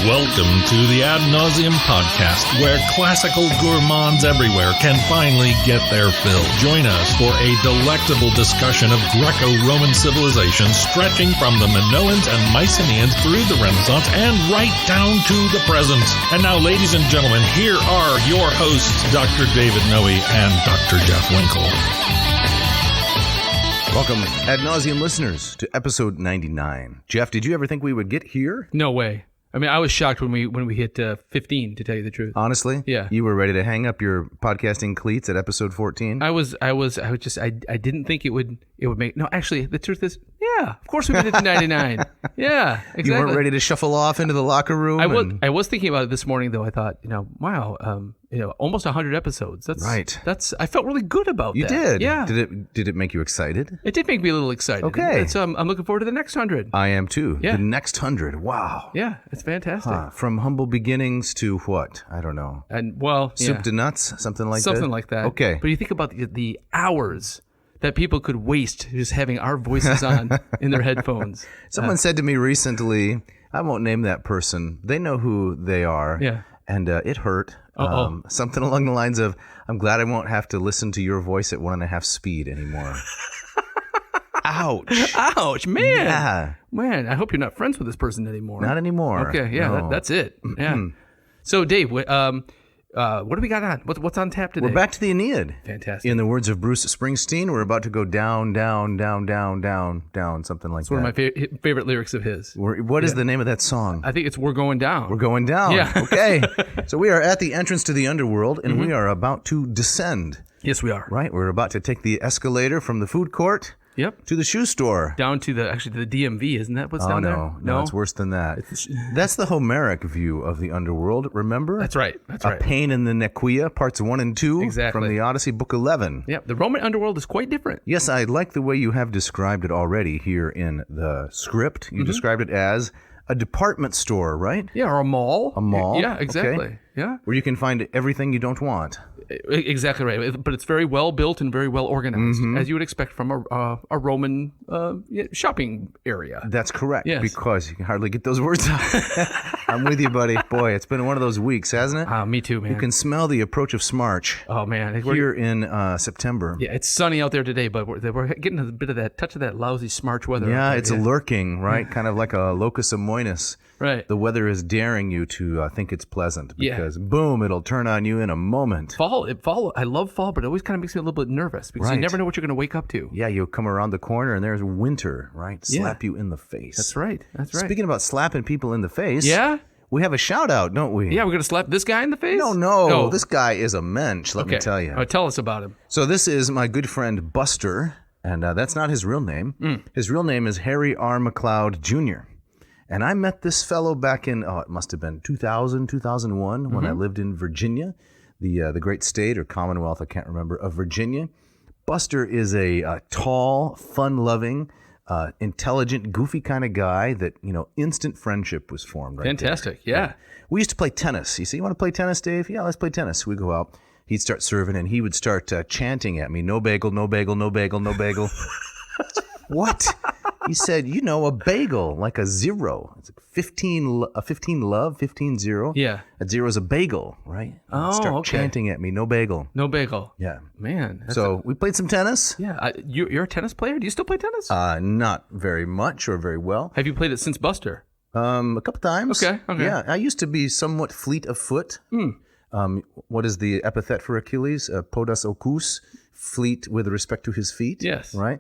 Welcome to the Ad Nauseam podcast, where classical gourmands everywhere can finally get their fill. Join us for a delectable discussion of Greco-Roman civilization stretching from the Minoans and Mycenaeans through the Renaissance and right down to the present. And now, ladies and gentlemen, here are your hosts, Dr. David Noe and Dr. Jeff Winkle. Welcome, Ad Nauseam listeners, to episode 99. Jeff, did you ever think we would get here? No way. I mean, I was shocked when we hit 15, to tell you the truth. Honestly? Yeah. You were ready to hang up your podcasting cleats at episode 14? I didn't think it would make, no, actually, the truth is, yeah, of course we made it to 99. Yeah, exactly. You weren't ready to shuffle off into the locker room? I was thinking about it this morning, though. I thought, wow, almost 100 episodes. That's right. I felt really good about that. You did? Yeah. Did it make you excited? It did make me a little excited. Okay. And so I'm looking forward to the next 100. I am too. Yeah. The next 100. Wow. Yeah, it's fantastic. From humble beginnings to what? I don't know. And well, soup to nuts? Something like that? Something like that. Okay. But you think about the hours that people could waste just having our voices on in their headphones. Someone said to me recently, I won't name that person. They know who they are. Yeah. And it hurt. Something along the lines of, I'm glad I won't have to listen to your voice at 1.5 speed anymore. Ouch. Ouch, man. Yeah. Man, I hope you're not friends with this person anymore. Not anymore. Okay, yeah, No. that's it. Yeah. So, Dave, what do we got on? What's on tap today? We're back to the Aeneid. Fantastic. In the words of Bruce Springsteen, we're about to go down, down, down, down, down, down, something like It's that. one of my favorite lyrics of his. What is the name of that song? I think it's We're Going Down. We're going down. Yeah. Okay. So we are at the entrance to the underworld, and we are about to descend. Yes, we are. Right? We're about to take the escalator from the food court to the shoe store. Down to the DMV, isn't that what's down there? No, it's worse than that. That's the Homeric view of the underworld, remember? That's right. A Pain in the Nequia, parts 1 and 2 Exactly. from the Odyssey, book 11. Yeah, the Roman Underworld is quite different. Yes, I like the way you have described it already here in the script. You described it as a department store, right? Yeah, or a mall. A mall? Yeah, exactly. Okay. Yeah. Where you can find everything you don't want. Exactly right, but it's very well built and very well organized, as you would expect from a Roman shopping area. That's correct, Yes. because you can hardly get those words out. I'm with you, buddy. Boy, it's been one of those weeks, hasn't it? Me too, man. You can smell the approach of Smarch. Oh man, here in September. Yeah, it's sunny out there today, but we're getting a bit of that touch of that lousy Smarch weather. Yeah, it's lurking, right? Kind of like a locus amoenus. Right. The weather is daring you to think it's pleasant because boom, it'll turn on you in a moment. Fall. I love fall, but it always kind of makes me a little bit nervous because you never know what you're going to wake up to. Yeah, you'll come around the corner and there's winter, right? Slap you in the face. That's right. Speaking about slapping people in the face. Yeah. We have a shout out, don't we? Yeah, we're going to slap this guy in the face? No. This guy is a mensch, let me tell you. Tell us about him. So this is my good friend Buster, and that's not his real name. His real name is Harry R. McLeod Jr., and I met this fellow back in, it must have been 2000, 2001, when I lived in Virginia, the great state or commonwealth, I can't remember, of Virginia. Buster is a tall, fun-loving, intelligent, goofy kind of guy that, instant friendship was formed right Fantastic, there. yeah. We used to play tennis. You say, you want to play tennis, Dave? Yeah, let's play tennis. We go out. He'd start serving, and he would start chanting at me, no bagel, no bagel, no bagel, no bagel. What? He said, a bagel, like a zero. It's like 15 love, 15-0. Yeah. A zero is a bagel, right? Oh, start chanting at me, no bagel. No bagel. Yeah. Man. So we played some tennis. Yeah. You're a tennis player? Do you still play tennis? Not very much or very well. Have you played it since Buster? A couple times. Okay. Yeah, I used to be somewhat fleet of foot. What is the epithet for Achilles? Podas ocus, fleet with respect to his feet. Yes. Right?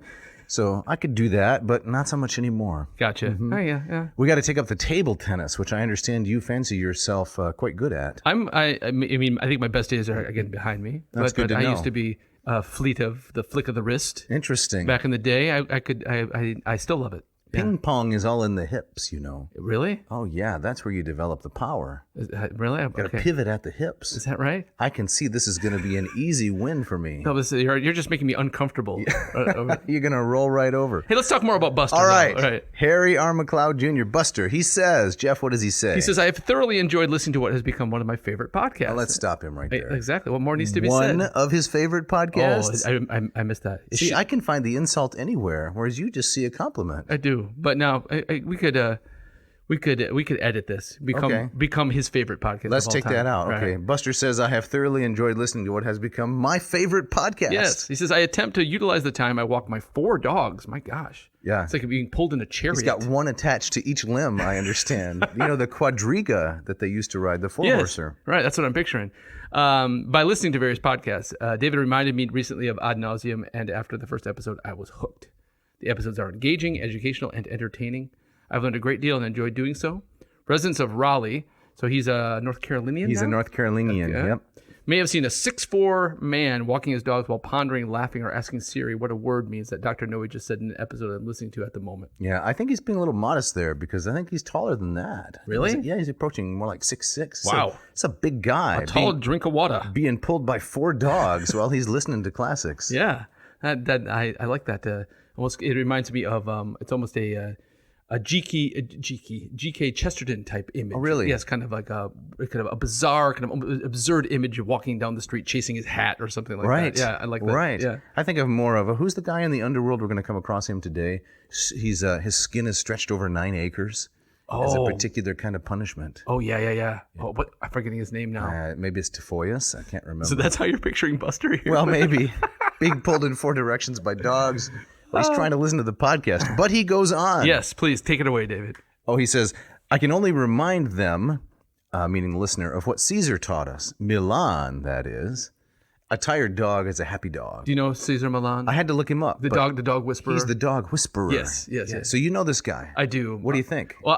So I could do that, but not so much anymore. Gotcha. Oh, yeah. We got to take up the table tennis, which I understand you fancy yourself quite good at. I mean, I think my best days are, again, behind me. That's good to know. I used to be fleet of the flick of the wrist. Interesting. Back in the day, I still love it. Ping pong is all in the hips, Really? Oh, yeah. That's where you develop the power. Really? Got to pivot at the hips. Is that right? I can see this is going to be an easy win for me. No, you're just making me uncomfortable. You're going to roll right over. Hey, let's talk more about Buster. All right. Harry R. McLeod Jr., Buster. He says, Jeff, what does he say? He says, I have thoroughly enjoyed listening to what has become one of my favorite podcasts. Well, let's stop him right there. Exactly. What more needs to be said? One of his favorite podcasts? Oh, I missed that. See, I can find the insult anywhere, whereas you just see a compliment. I do. But now, we could We could edit this. Become his favorite podcast. Let's of all take time. that out. Right. Okay. Buster says, I have thoroughly enjoyed listening to what has become my favorite podcast. Yes. He says, I attempt to utilize the time I walk my 4 dogs. My gosh. Yeah. It's like being pulled in a chariot. He's got one attached to each limb, I understand. The quadriga that they used to ride, the four-horser. Yes. Right. That's what I'm picturing. By listening to various podcasts, David reminded me recently of Ad Nauseam, and after the first episode, I was hooked. The episodes are engaging, educational, and entertaining. I've learned a great deal and enjoyed doing so. Residents of Raleigh, so he's a North Carolinian He's now? a North Carolinian, Okay. yep. May have seen a 6'4" man walking his dogs while pondering, laughing, or asking Siri what a word means that Dr. Noe just said in an episode I'm listening to at the moment. Yeah, I think he's being a little modest there because I think he's taller than that. Really? He's approaching more like 6'6". Wow. So it's a big guy. A tall drink of water. Being pulled by 4 dogs while he's listening to classics. Yeah, I like that. Almost, it reminds me of it's almost a G.K. Chesterton type image. Oh, really? Yes, kind of like a bizarre, kind of absurd image of walking down the street chasing his hat or something like Right. that. Yeah, I like that. Right. Yeah. I think of more of who's the guy in the underworld? We're going to come across him today. He's his skin is stretched over 9 acres as a particular kind of punishment. Oh yeah. Oh, but I'm forgetting his name now. Maybe it's Tifoius. I can't remember. So that's how you're picturing Buster here. Well, maybe being pulled in 4 directions by dogs. Well, he's trying to listen to the podcast, but he goes on. Yes, please take it away, David. Oh, he says, I can only remind them, meaning the listener, of what Caesar taught us. Milan, that is. A tired dog is a happy dog. Do you know Caesar Milan? I had to look him up. The dog whisperer. He's the dog whisperer. Yes. So you know this guy. I do. What do you think? Well,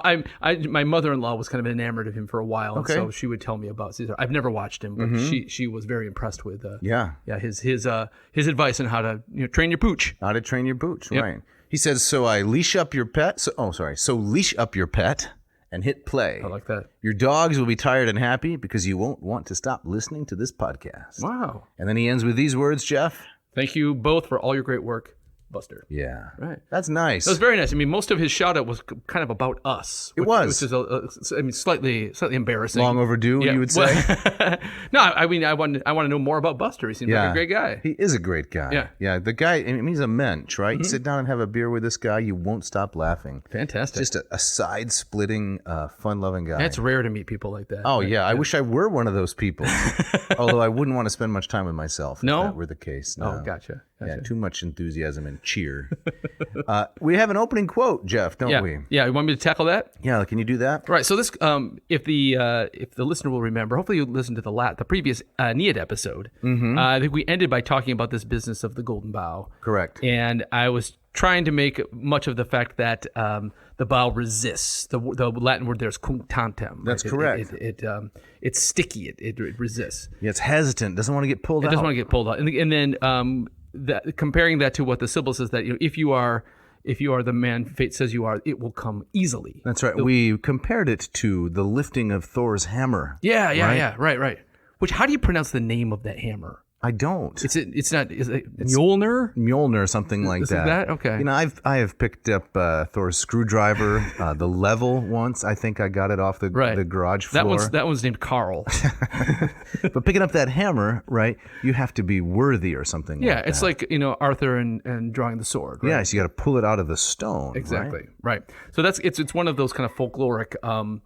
my mother-in-law was kind of enamored of him for a while, and Okay. so she would tell me about Caesar. I've never watched him, but she was very impressed with his advice on how to train your pooch. How to train your pooch, Yep. right. He says, so leash up your pet. So leash up your pet and hit play. I like that. Your dogs will be tired and happy because you won't want to stop listening to this podcast. Wow. And then he ends with these words, Jeff. Thank you both for all your great work, Buster. Yeah. Right. That's nice. That was very nice. I mean, most of his shout out was kind of about us. It was. Which is, slightly embarrassing. Long overdue, Yeah. you would say? No, I mean, I want to know more about Buster. He seems like a great guy. He is a great guy. Yeah. Yeah. The guy, I mean, he's a mensch, right? You sit down and have a beer with this guy, you won't stop laughing. Fantastic. Just a side-splitting, fun-loving guy. It's rare to meet people like that. Oh, yeah. I wish I were one of those people. Although I wouldn't want to spend much time with myself No? if that were the case. No. Oh, gotcha. Yeah, too much enthusiasm and cheer. We have an opening quote, Jeff, don't we? Yeah, you want me to tackle that? Yeah, can you do that? Right. So this, if the listener will remember, hopefully you listened to the previous Aeneid episode. I think we ended by talking about this business of the golden bow. Correct. And I was trying to make much of the fact that the bow resists. The Latin word there is cum tantem. That's correct. It's sticky. It resists. Yeah, it's hesitant, doesn't want to get pulled It out. doesn't want to get pulled out. And then comparing that to what the Sibyl says, that if you are the man fate says you are, it will come easily. That's right. We compared it to the lifting of Thor's hammer. Yeah. Right. Which, how do you pronounce the name of that hammer? I don't. It's not. Is it Mjolnir? Mjolnir, something like that. That? Okay. I have picked up Thor's screwdriver, the level once. I think I got it off the garage floor. That one's named Carl. But picking up that hammer, right? You have to be worthy or something. Yeah, like it's that. like Arthur and drawing the sword. Right? Yeah, so you got to pull it out of the stone. Exactly. Right. So it's one of those kind of folkloric kind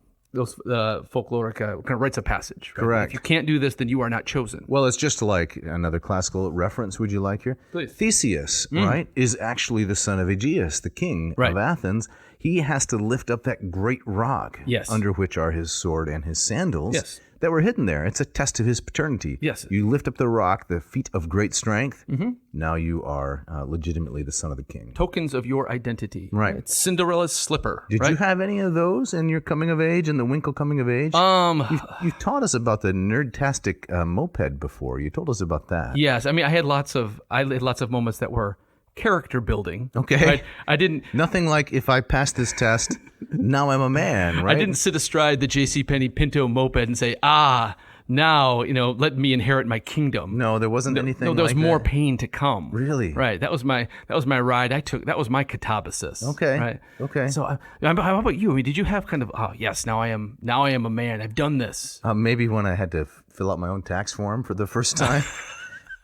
of rites of passage. Right? Correct. If you can't do this, then you are not chosen. Well, it's just like another classical reference. Would you like here? Please. Theseus, right, is actually the son of Aegeus, the king of Athens. He has to lift up that great rock, under which are his sword and his sandals that were hidden there. It's a test of his paternity. Yes. You lift up the rock, the feat of great strength. Now you are legitimately the son of the king. Tokens of your identity. Right. It's Cinderella's slipper. Did you have any of those in your coming of age and the Winkle coming of age? You've taught us about the nerdtastic moped before. You told us about that. Yes. I mean, I had lots of moments that were character building. Okay. Right? I didn't. Nothing like if I pass this test, now I'm a man, right? I didn't sit astride the JCPenney Pinto moped and say, now, let me inherit my kingdom. No, there wasn't anything. No, there was like more that. pain to come. Really? Right. That was my ride I took. That was my catabasis. Okay. Right. Okay. So, how about you? I mean, did you have kind of? Oh, yes. Now I am a man. I've done this. Maybe when I had to fill out my own tax form for the first time.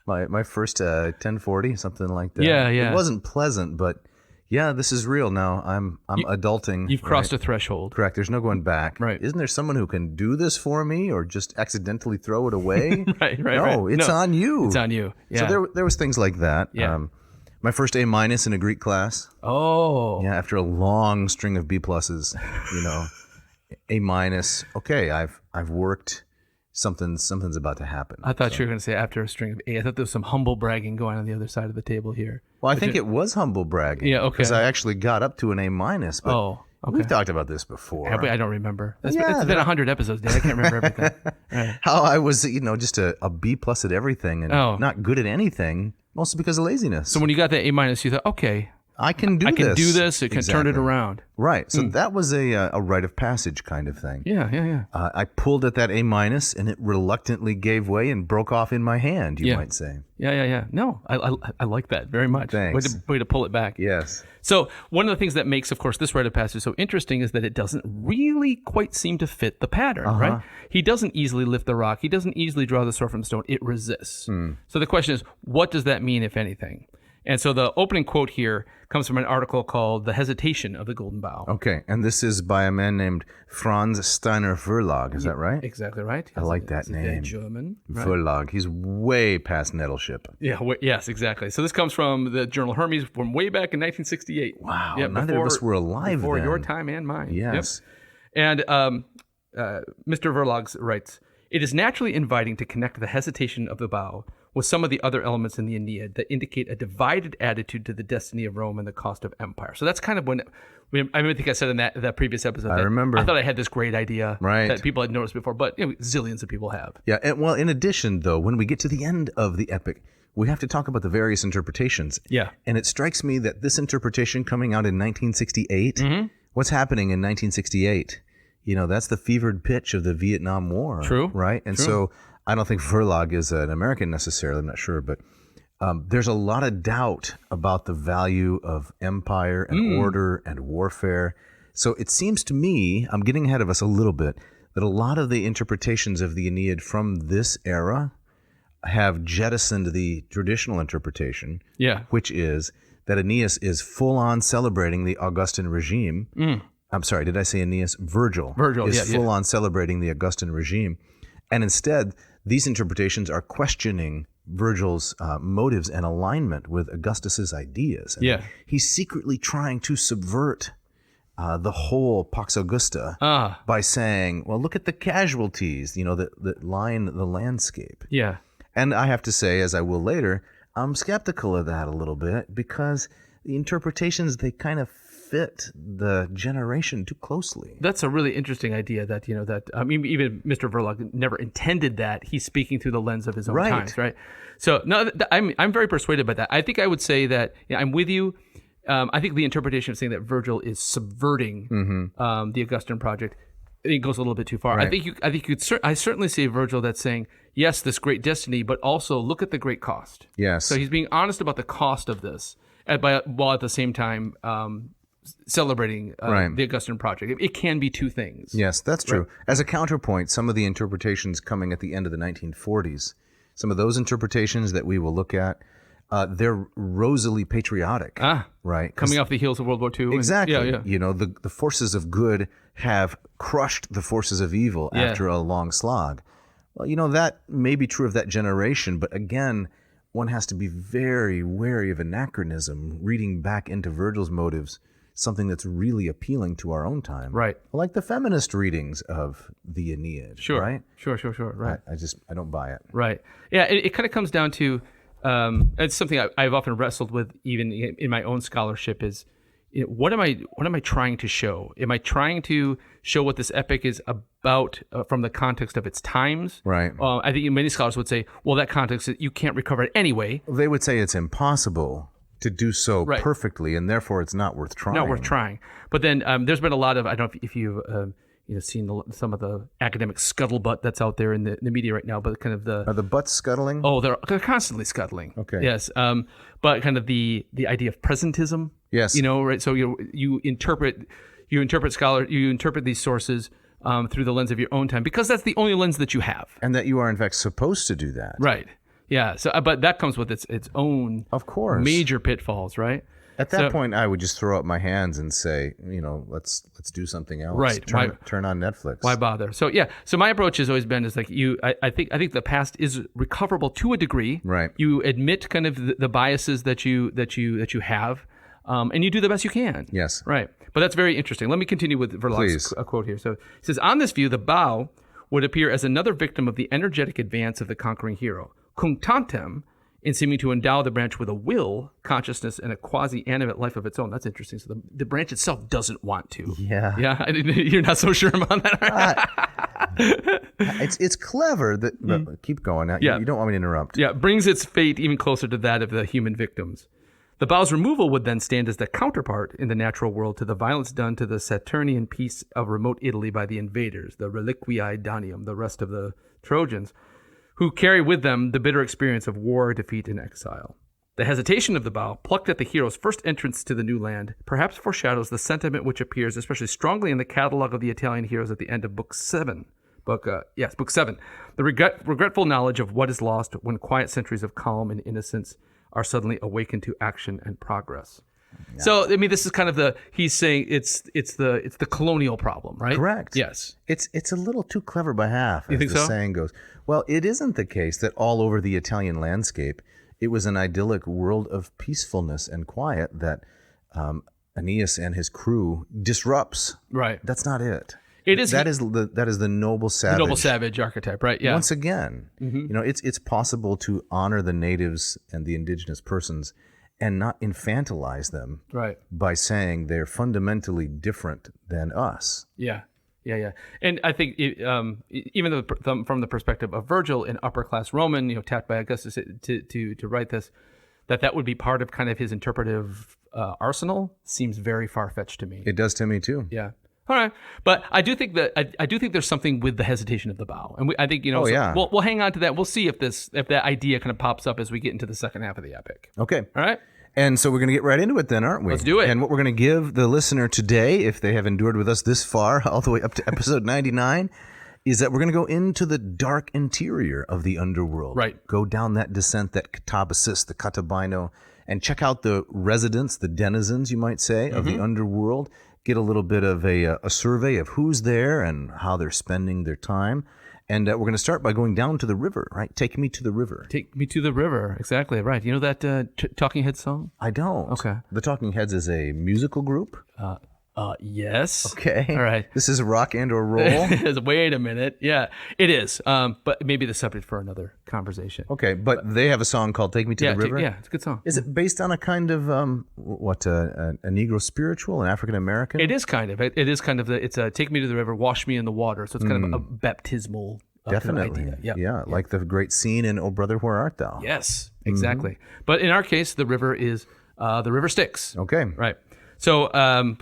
My first 1040, something like that. Yeah. It wasn't pleasant, but yeah, this is real now. I'm adulting. You've crossed right? a threshold. Correct. There's no going back. Right. Isn't there someone who can do this for me or just accidentally throw it away? Right. No, it's on you. It's on you. Yeah. So there was things like that. Yeah. My first A- in a Greek class. Oh. Yeah, after a long string of B pluses, A-. Okay, I've worked. Something's about to happen. I thought you were going to say after a string of A. I thought there was some humble bragging going on the other side of the table here. Well, I think it was humble bragging. Yeah, okay. Because I actually got up to an A-. But Oh, okay. we've talked about this before. I don't remember. It's Yeah, been 100 episodes, Dave. I can't remember everything. Right. How I was, just a B+ at everything and Oh. not good at anything, mostly because of laziness. So when you got that A-, you thought, okay, I can do I this. can do this. It can turn it Exactly. around. Right. So that was a rite of passage kind of thing. Yeah. I pulled at that A- and it reluctantly gave way and broke off in my hand, you Yeah. might say. Yeah. No, I like that very much. Thanks. Way to pull it back. Yes. So one of the things that makes, of course, this rite of passage so interesting is that it doesn't really quite seem to fit the pattern, right? He doesn't easily lift the rock. He doesn't easily draw the sword from stone. It resists. So the question is, what does that mean, if anything? And so the opening quote here comes from an article called The Hesitation of the Golden Bough. Okay. And this is by a man named Franz Steiner Verlag. Is that right? Exactly right. I like that It's name. German. Right? Verlag. He's way past Nettleship. Yeah. Yes, exactly. So this comes from the journal Hermes from way back in 1968. Wow. Yeah, neither of us were alive before then. your time and mine. Yes. Yep. And Mr. Verlag writes, it is naturally inviting to connect the hesitation of the bow with some of the other elements in the Aeneid that indicate a divided attitude to the destiny of Rome and the cost of empire. So that's kind of when I think I said in that previous episode. I remember. I thought I had this great idea Right. that people had noticed before, but zillions of people have. Yeah. And, well, in addition, though, when we get to the end of the epic, we have to talk about the various interpretations. Yeah. And it strikes me that this interpretation coming out in 1968, what's happening in 1968? That's the fevered pitch of the Vietnam War. True. Right? And so I don't think Verlag is an American necessarily, I'm not sure, but there's a lot of doubt about the value of empire and order and warfare. So it seems to me, I'm getting ahead of us a little bit, that a lot of the interpretations of the Aeneid from this era have jettisoned the traditional interpretation, which is that Aeneas is full-on celebrating the Augustan regime. I'm sorry, did I say Aeneas? Vergil is full-on celebrating the Augustan regime. And instead, these interpretations are questioning Vergil's motives and alignment with Augustus's ideas. And he's secretly trying to subvert the whole Pax Augusta by saying, well, look at the casualties, that line the landscape. Yeah. And I have to say, as I will later, I'm skeptical of that a little bit because the interpretations, they kind of fit the generation too closely. That's a really interesting idea that, even Mr. Verlag never intended that. He's speaking through the lens of his own times, right? So, no, I'm very persuaded by that. I think I would say that, I'm with you. I think the interpretation of saying that Vergil is subverting the Augustan project, it goes a little bit too far. Right. I certainly see Vergil that's saying, yes, this great destiny, but also look at the great cost. Yes. So he's being honest about the cost of this, while at the same time celebrating the Augustan project. It can be two things. Yes, that's true. Right. As a counterpoint, some of the interpretations coming at the end of the 1940s, some of those interpretations that we will look at, they're rosily patriotic, right? Coming off the heels of World War II. Exactly. Yeah. The forces of good have crushed the forces of evil after a long slog. Well, that may be true of that generation, but again, one has to be very wary of anachronism, reading back into Vergil's motives, something that's really appealing to our own time. Right. Like the feminist readings of the Aeneid. Sure. Right? Sure. Right. I don't buy it. Right. Yeah, it kind of comes down to, it's something I've often wrestled with even in my own scholarship is, what am I trying to show? Am I trying to show what this epic is about from the context of its times? Right. I think many scholars would say, well, that context, you can't recover it anyway. They would say it's impossible to do so perfectly, and therefore it's not worth trying. Not worth trying. But then there's been a lot of, I don't know if you've seen some of the academic scuttlebutt that's out there in the media right now, but kind of Are the butts scuttling? Oh, they're constantly scuttling. Okay. Yes. But kind of the idea of presentism. Yes. Right. So you interpret these sources through the lens of your own time because that's the only lens that you have. And that you are in fact supposed to do that. Right. Yeah. So, but that comes with its own, Of course. major pitfalls, right? At that So- point, I would just throw up my hands and say, let's do something else. Right. Turn on Netflix. Why bother? So yeah. So my approach has always been is like I think the past is recoverable to a degree. Right. You admit kind of the biases that you have, and you do the best you can. Yes. Right. But that's very interesting. Let me continue with Verloc's Please. quote here. So he says, on this view, the bow would appear as another victim of the energetic advance of the conquering hero, cum tantem, in seeming to endow the branch with a will, consciousness, and a quasi-animate life of its own. That's interesting. So the branch itself doesn't want to. Yeah. Yeah. You're not so sure about that. It's clever that. But keep going. Yeah. You don't want me to interrupt. Yeah, brings its fate even closer to that of the human victims. The bow's removal would then stand as the counterpart in the natural world to the violence done to the Saturnian peace of remote Italy by the invaders, the reliquiae Danium, the rest of the Trojans, who carry with them the bitter experience of war, defeat, and exile. The hesitation of the bow, plucked at the hero's first entrance to the new land, perhaps foreshadows the sentiment which appears especially strongly in the catalog of the Italian heroes at the end of Book 7. Book 7. The regretful knowledge of what is lost when quiet centuries of calm and innocence are suddenly awakened to action and progress. Yeah. So, I mean, this is kind of he's saying it's the colonial problem, right? Correct. Yes. It's a little too clever by half, as think the so? saying goes. Well, it isn't the case that all over the Italian landscape, it was an idyllic world of peacefulness and quiet that Aeneas and his crew disrupts. Right. That's not it. It is that is the noble savage. The noble savage archetype, right? Yeah. Once again, it's possible to honor the natives and the indigenous persons and not infantilize them right. by saying they're fundamentally different than us. Yeah. And I think even from the perspective of Vergil, an upper class Roman, tapped by Augustus to write this, that would be part of kind of his interpretive arsenal seems very far fetched to me. It does to me too. Yeah. All right, but I do think that I do think there's something with the hesitation of the bow, and I think we'll hang on to that. We'll see if that idea kind of pops up as we get into the second half of the epic. Okay. All right. And so we're going to get right into it then, aren't we? Let's do it. And what we're going to give the listener today, if they have endured with us this far, all the way up to episode 99, is that we're going to go into the dark interior of the underworld. Right. Go down that descent, that catabasis, the catabino, and check out the residents, the denizens, you might say, of the underworld. Get a little bit of a survey of who's there and how they're spending their time. And we're going to start by going down to the river, right? Take me to the river. Take me to the river. Exactly, right. You know that Talking Heads song? I don't. Okay. The Talking Heads is a musical group? Yes. Okay. All right. This is a rock and or roll? Wait a minute. Yeah, it is. But maybe the subject for another conversation. Okay, but they have a song called Take Me to the River? Yeah, it's a good song. Is it based on a kind of, a Negro spiritual, an African-American? It is kind of. It is kind of it's a Take Me to the River, Wash Me in the Water. So it's kind of a baptismal Definitely. kind of idea. Yeah, like the great scene in Oh Brother, Where Art Thou? Yes, exactly. But in our case, the river is the river Styx. Okay. Right. So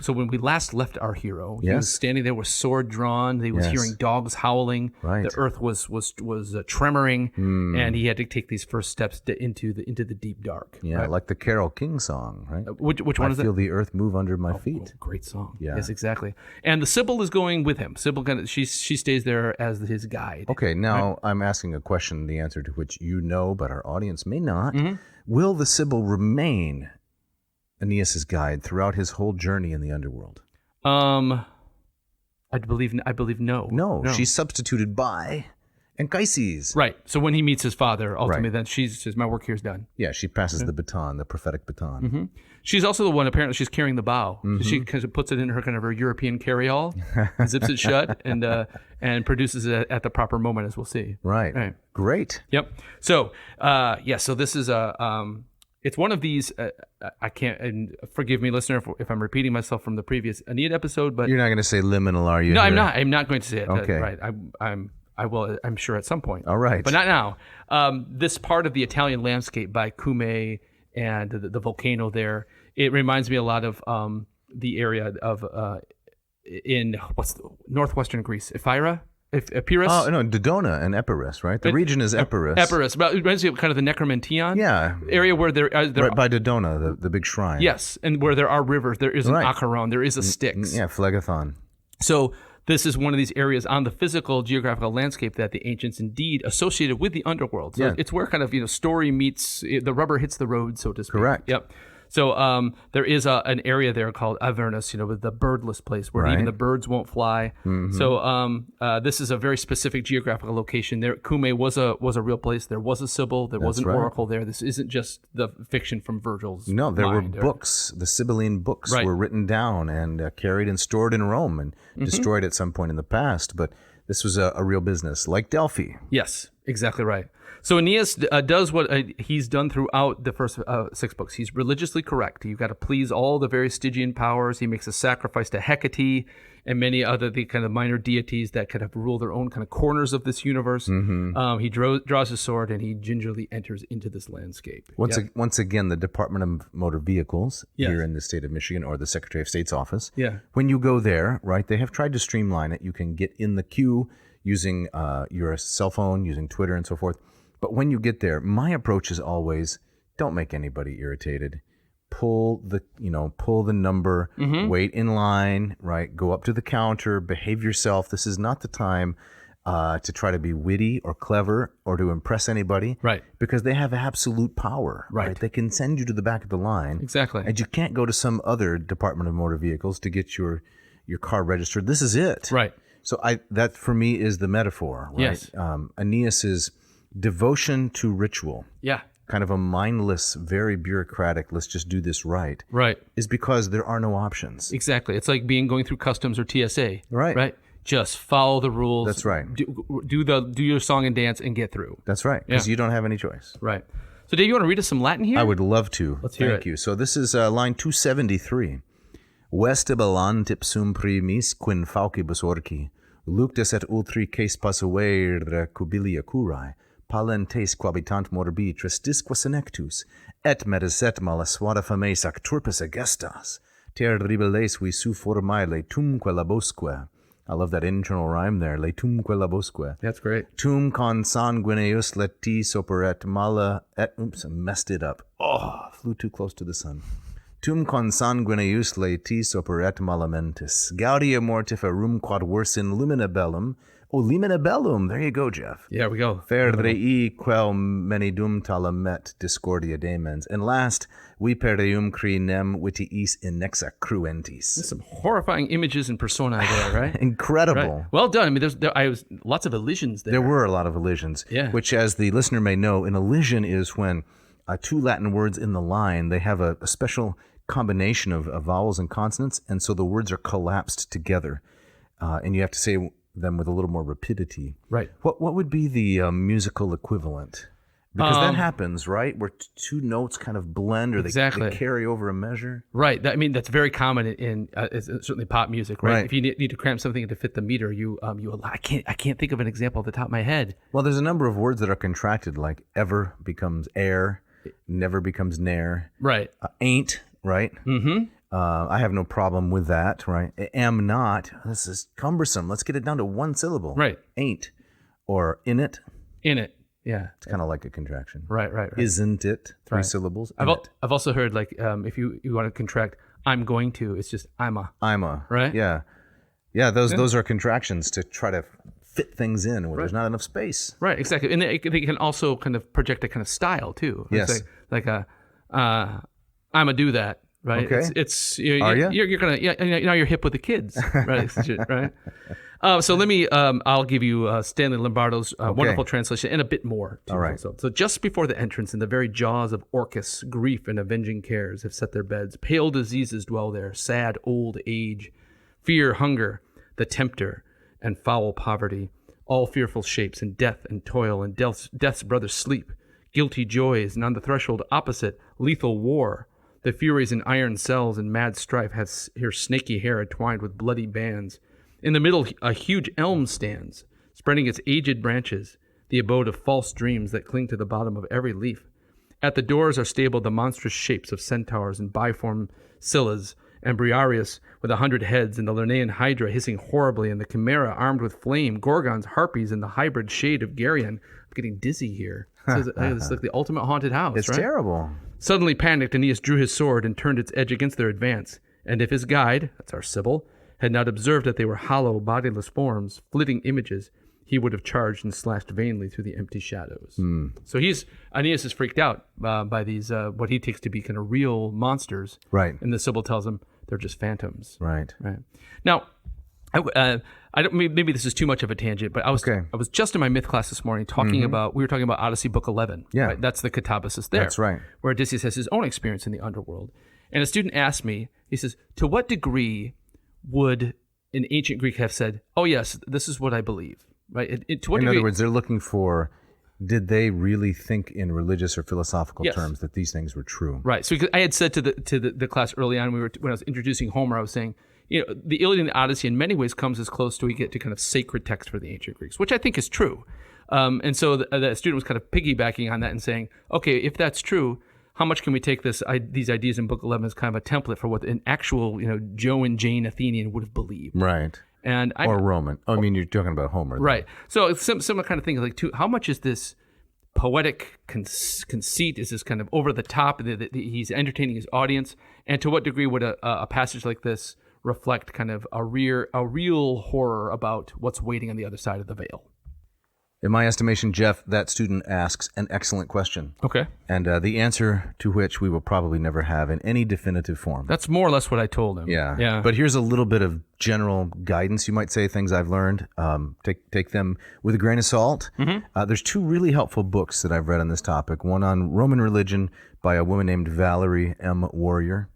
when we last left our hero, he was standing there with sword drawn. He was hearing dogs howling. Right. The earth was tremoring, and he had to take these first steps into the deep dark. Yeah, right? like the Carole King song, right? Which one is it? I feel the earth move under my feet. Great song. Yeah. Yes, exactly. And the Sibyl is going with him. Sibyl she stays there as his guide. Okay, now I'm asking a question, the answer to which you know, but our audience may not. Will the Sibyl remain Aeneas' guide throughout his whole journey in the underworld? I believe no. No, she's substituted by Anchises. Right. So when he meets his father, ultimately, then she says, "My work here is done." Yeah, she passes the baton, the prophetic baton. She's also the one. Apparently, she's carrying the bow. So she kind of puts it in her kind of her European carry-all, zips it shut, and produces it at the proper moment, as we'll see. Right. Great. Yep. So so this is it's one of these. I can't. And forgive me, listener, if I'm repeating myself from the previous Aeneid episode, but you're not going to say liminal, are you? No, here? I'm not. I'm not going to say it. Okay. Right. I will. I'm sure at some point. All right. But not now. This part of the Italian landscape by Cumae and the volcano there, it reminds me a lot of the area of in northwestern Greece, Epirus. Oh no, Dodona and Epirus, right? The region is Epirus. Epirus, but it reminds me of kind of the Necromention area where there right by Dodona, the big shrine. Yes, and where there are rivers, there is an Acheron, there is a Styx. Yeah, Phlegathon. So this is one of these areas on the physical geographical landscape that the ancients indeed associated with the underworld. So it's where kind of, story meets, the rubber hits the road, so to speak. Correct. Yep. So there is an area there called Avernus, with the birdless place where even the birds won't fly. Mm-hmm. So this is a very specific geographical location. There, Cumae was a real place. There was a Sibyl. There was an oracle there. This isn't just the fiction from Virgil's. No, there were books. The Sibylline books were written down and carried and stored in Rome and destroyed at some point in the past. But this was a real business, like Delphi. Yes, exactly right. So Aeneas does what he's done throughout the first 6 books. He's religiously correct. You've got to please all the various Stygian powers. He makes a sacrifice to Hecate and many other the kind of minor deities that kind of rule their own kind of corners of this universe. Mm-hmm. He draws his sword and he gingerly enters into this landscape. Once again, the Department of Motor Vehicles here in the state of Michigan, or the Secretary of State's office. Yeah. When you go there, right, they have tried to streamline it. You can get in the queue using your cell phone, using Twitter and so forth. But when you get there, my approach is always, don't make anybody irritated. Pull the number, wait in line, right? Go up to the counter, behave yourself. This is not the time to try to be witty or clever or to impress anybody. Right. Because they have absolute power. Right. They can send you to the back of the line. Exactly. And you can't go to some other Department of Motor Vehicles to get your car registered. This is it. Right. So that for me is the metaphor, right? Yes. Aeneas's devotion to ritual, kind of a mindless, very bureaucratic, let's just do this right, is because there are no options. Exactly. It's like going through customs or TSA. Right. Just follow the rules. That's right. Do your song and dance and get through. That's right, because you don't have any choice. Right. So Dave, you want to read us some Latin here? I would love to. Let's hear it. Thank you. So this is line 273. Vestibulant ipsum primis quin faucibus orci, luctus et ultri ces passuere cubilia curae, palentes quabitant morbi tristisque senectus, et mediset malasvada fames ac turpis agestas, terribiles vi su formae letumque labosque. I love that internal rhyme there, letumque labosque. That's great. Tum consanguineus leti soperet mala et, oops, I messed it up. Oh, flew too close to the sun. Tum consanguineus leti soperet malamentis, gaudia mortiferum quod versin lumina bellum. Oh, limina bellum. There you go, Jeff. Yeah, we go. Ferdrei quel menidum talamet discordia demens. And last, we perdeum cri nem vitiis innexa cruentis. There's some horrifying images and personae there, right? Incredible. Right. Well done. I mean, there was lots of elisions there. There were a lot of elisions. Yeah. Which, as the listener may know, an elision is when two Latin words in the line, they have a special combination of vowels and consonants, and so the words are collapsed together. And you have to say them with a little more rapidity. Right. What would be the musical equivalent? Because that happens, right? Where two notes kind of blend or they carry over a measure. Right. I mean, that's very common in certainly pop music, right? If you need to cram something to fit the meter, I can't think of an example off the top of my head. Well, there's a number of words that are contracted, like ever becomes air, never becomes ne'er. Right. Ain't, right? Mm-hmm. I have no problem with that, right? Am not. This is cumbersome. Let's get it down to one syllable. Right. Ain't. Or in it. In it. Yeah. It's kind of like a contraction. Right. Isn't it? Three syllables. I've also heard, like, if you want to contract, I'm going to, it's just I'm a. Right? Yeah. Yeah, those are contractions to try to fit things in where there's not enough space. Right, exactly. And they can also kind of project a kind of style, too. Yes. It's like I'm a do that. Right. Okay. It's you're gonna now you're hip with the kids, right? Right. So let me I'll give you Stanley Lombardo's wonderful translation and a bit more. Too. All right. So just before the entrance, in the very jaws of Orcus, grief and avenging cares have set their beds. Pale diseases dwell there, sad old age, fear, hunger, the tempter, and foul poverty, all fearful shapes, and death and toil and death's brother sleep, guilty joys, and on the threshold opposite, lethal war. The furies in iron cells and mad strife have her snaky hair entwined with bloody bands. In the middle, a huge elm stands, spreading its aged branches, the abode of false dreams that cling to the bottom of every leaf. At the doors are stabled the monstrous shapes of centaurs and biform Scyllas, and Briareus with 100 heads, and the Lernaean Hydra hissing horribly, and the Chimera armed with flame, Gorgons, harpies, and the hybrid shade of Geryon. I'm getting dizzy here. It's like the ultimate haunted house, It's terrible. Suddenly panicked, Aeneas drew his sword and turned its edge against their advance. And if his guide, that's our Sibyl, had not observed that they were hollow, bodiless forms, flitting images, he would have charged and slashed vainly through the empty shadows. So Aeneas is freaked out by these, what he takes to be kind of real monsters. Right. And the Sibyl tells him they're just phantoms. Right. Now, I don't. Maybe this is too much of a tangent, but I was just in my myth class this morning talking about. We were talking about Odyssey Book 11. Yeah. Right? That's the catabasis there. That's right. Where Odysseus has his own experience in the underworld, and a student asked me. He says, "To what degree would an ancient Greek have said, 'Oh yes, this is what I believe'?" Right. To what In degree? other words, they're looking for, did they really think in religious or philosophical terms that these things were true? Right. So I had said to the class early on, when I was introducing Homer, I was saying, the Iliad and the Odyssey in many ways comes as close to we get to kind of sacred text for the ancient Greeks, which I think is true. And so the student was kind of piggybacking on that and saying, okay, if that's true, how much can we take these ideas in Book 11 as kind of a template for what an actual, Joe and Jane Athenian would have believed? Right. Or Roman. I mean, you're talking about Homer. Right. So it's similar kind of thing. Like, how much is this poetic conceit? Is this kind of over the top? He's entertaining his audience, and to what degree would a passage like this reflect kind of a real horror about what's waiting on the other side of the veil? In my estimation, Jeff, that student asks an excellent question. Okay. And the answer to which we will probably never have in any definitive form. That's more or less what I told him. Yeah. But here's a little bit of general guidance, you might say, things I've learned. Take them with a grain of salt. Mm-hmm. There's two really helpful books that I've read on this topic. One on Roman religion by a woman named Valerie M. Warrior,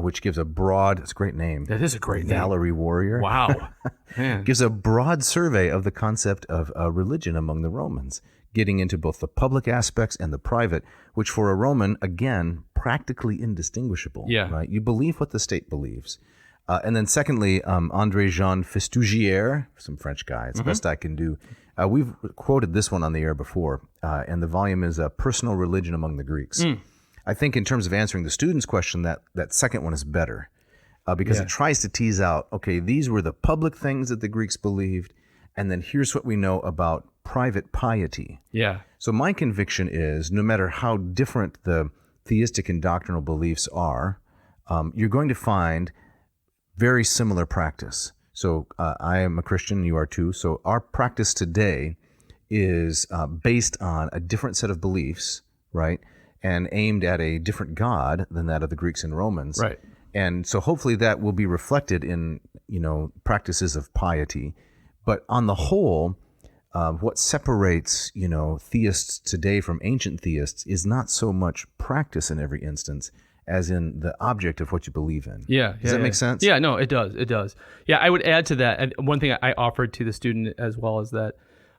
which gives it's a great name. That is a great name. Valerie Warrior. Wow. Gives a broad survey of the concept of religion among the Romans, getting into both the public aspects and the private, which for a Roman, again, practically indistinguishable. Yeah. Right? You believe what the state believes. And then secondly, André Jean Festougière, some French guy. It's the best I can do. We've quoted this one on the air before, and the volume is Personal Religion Among the Greeks. I think in terms of answering the student's question, that second one is better because it tries to tease out, okay, these were the public things that the Greeks believed, and then here's what we know about private piety. Yeah. So my conviction is no matter how different the theistic and doctrinal beliefs are, you're going to find very similar practice. So I am a Christian, you are too. So our practice today is based on a different set of beliefs, right? And aimed at a different God than that of the Greeks and Romans. Right. And so hopefully that will be reflected in, practices of piety. But on the whole, what separates, theists today from ancient theists is not so much practice in every instance as in the object of what you believe in. Yeah. Does that make sense? Yeah, no, it does. It does. Yeah, I would add to that. And one thing I offered to the student as well is that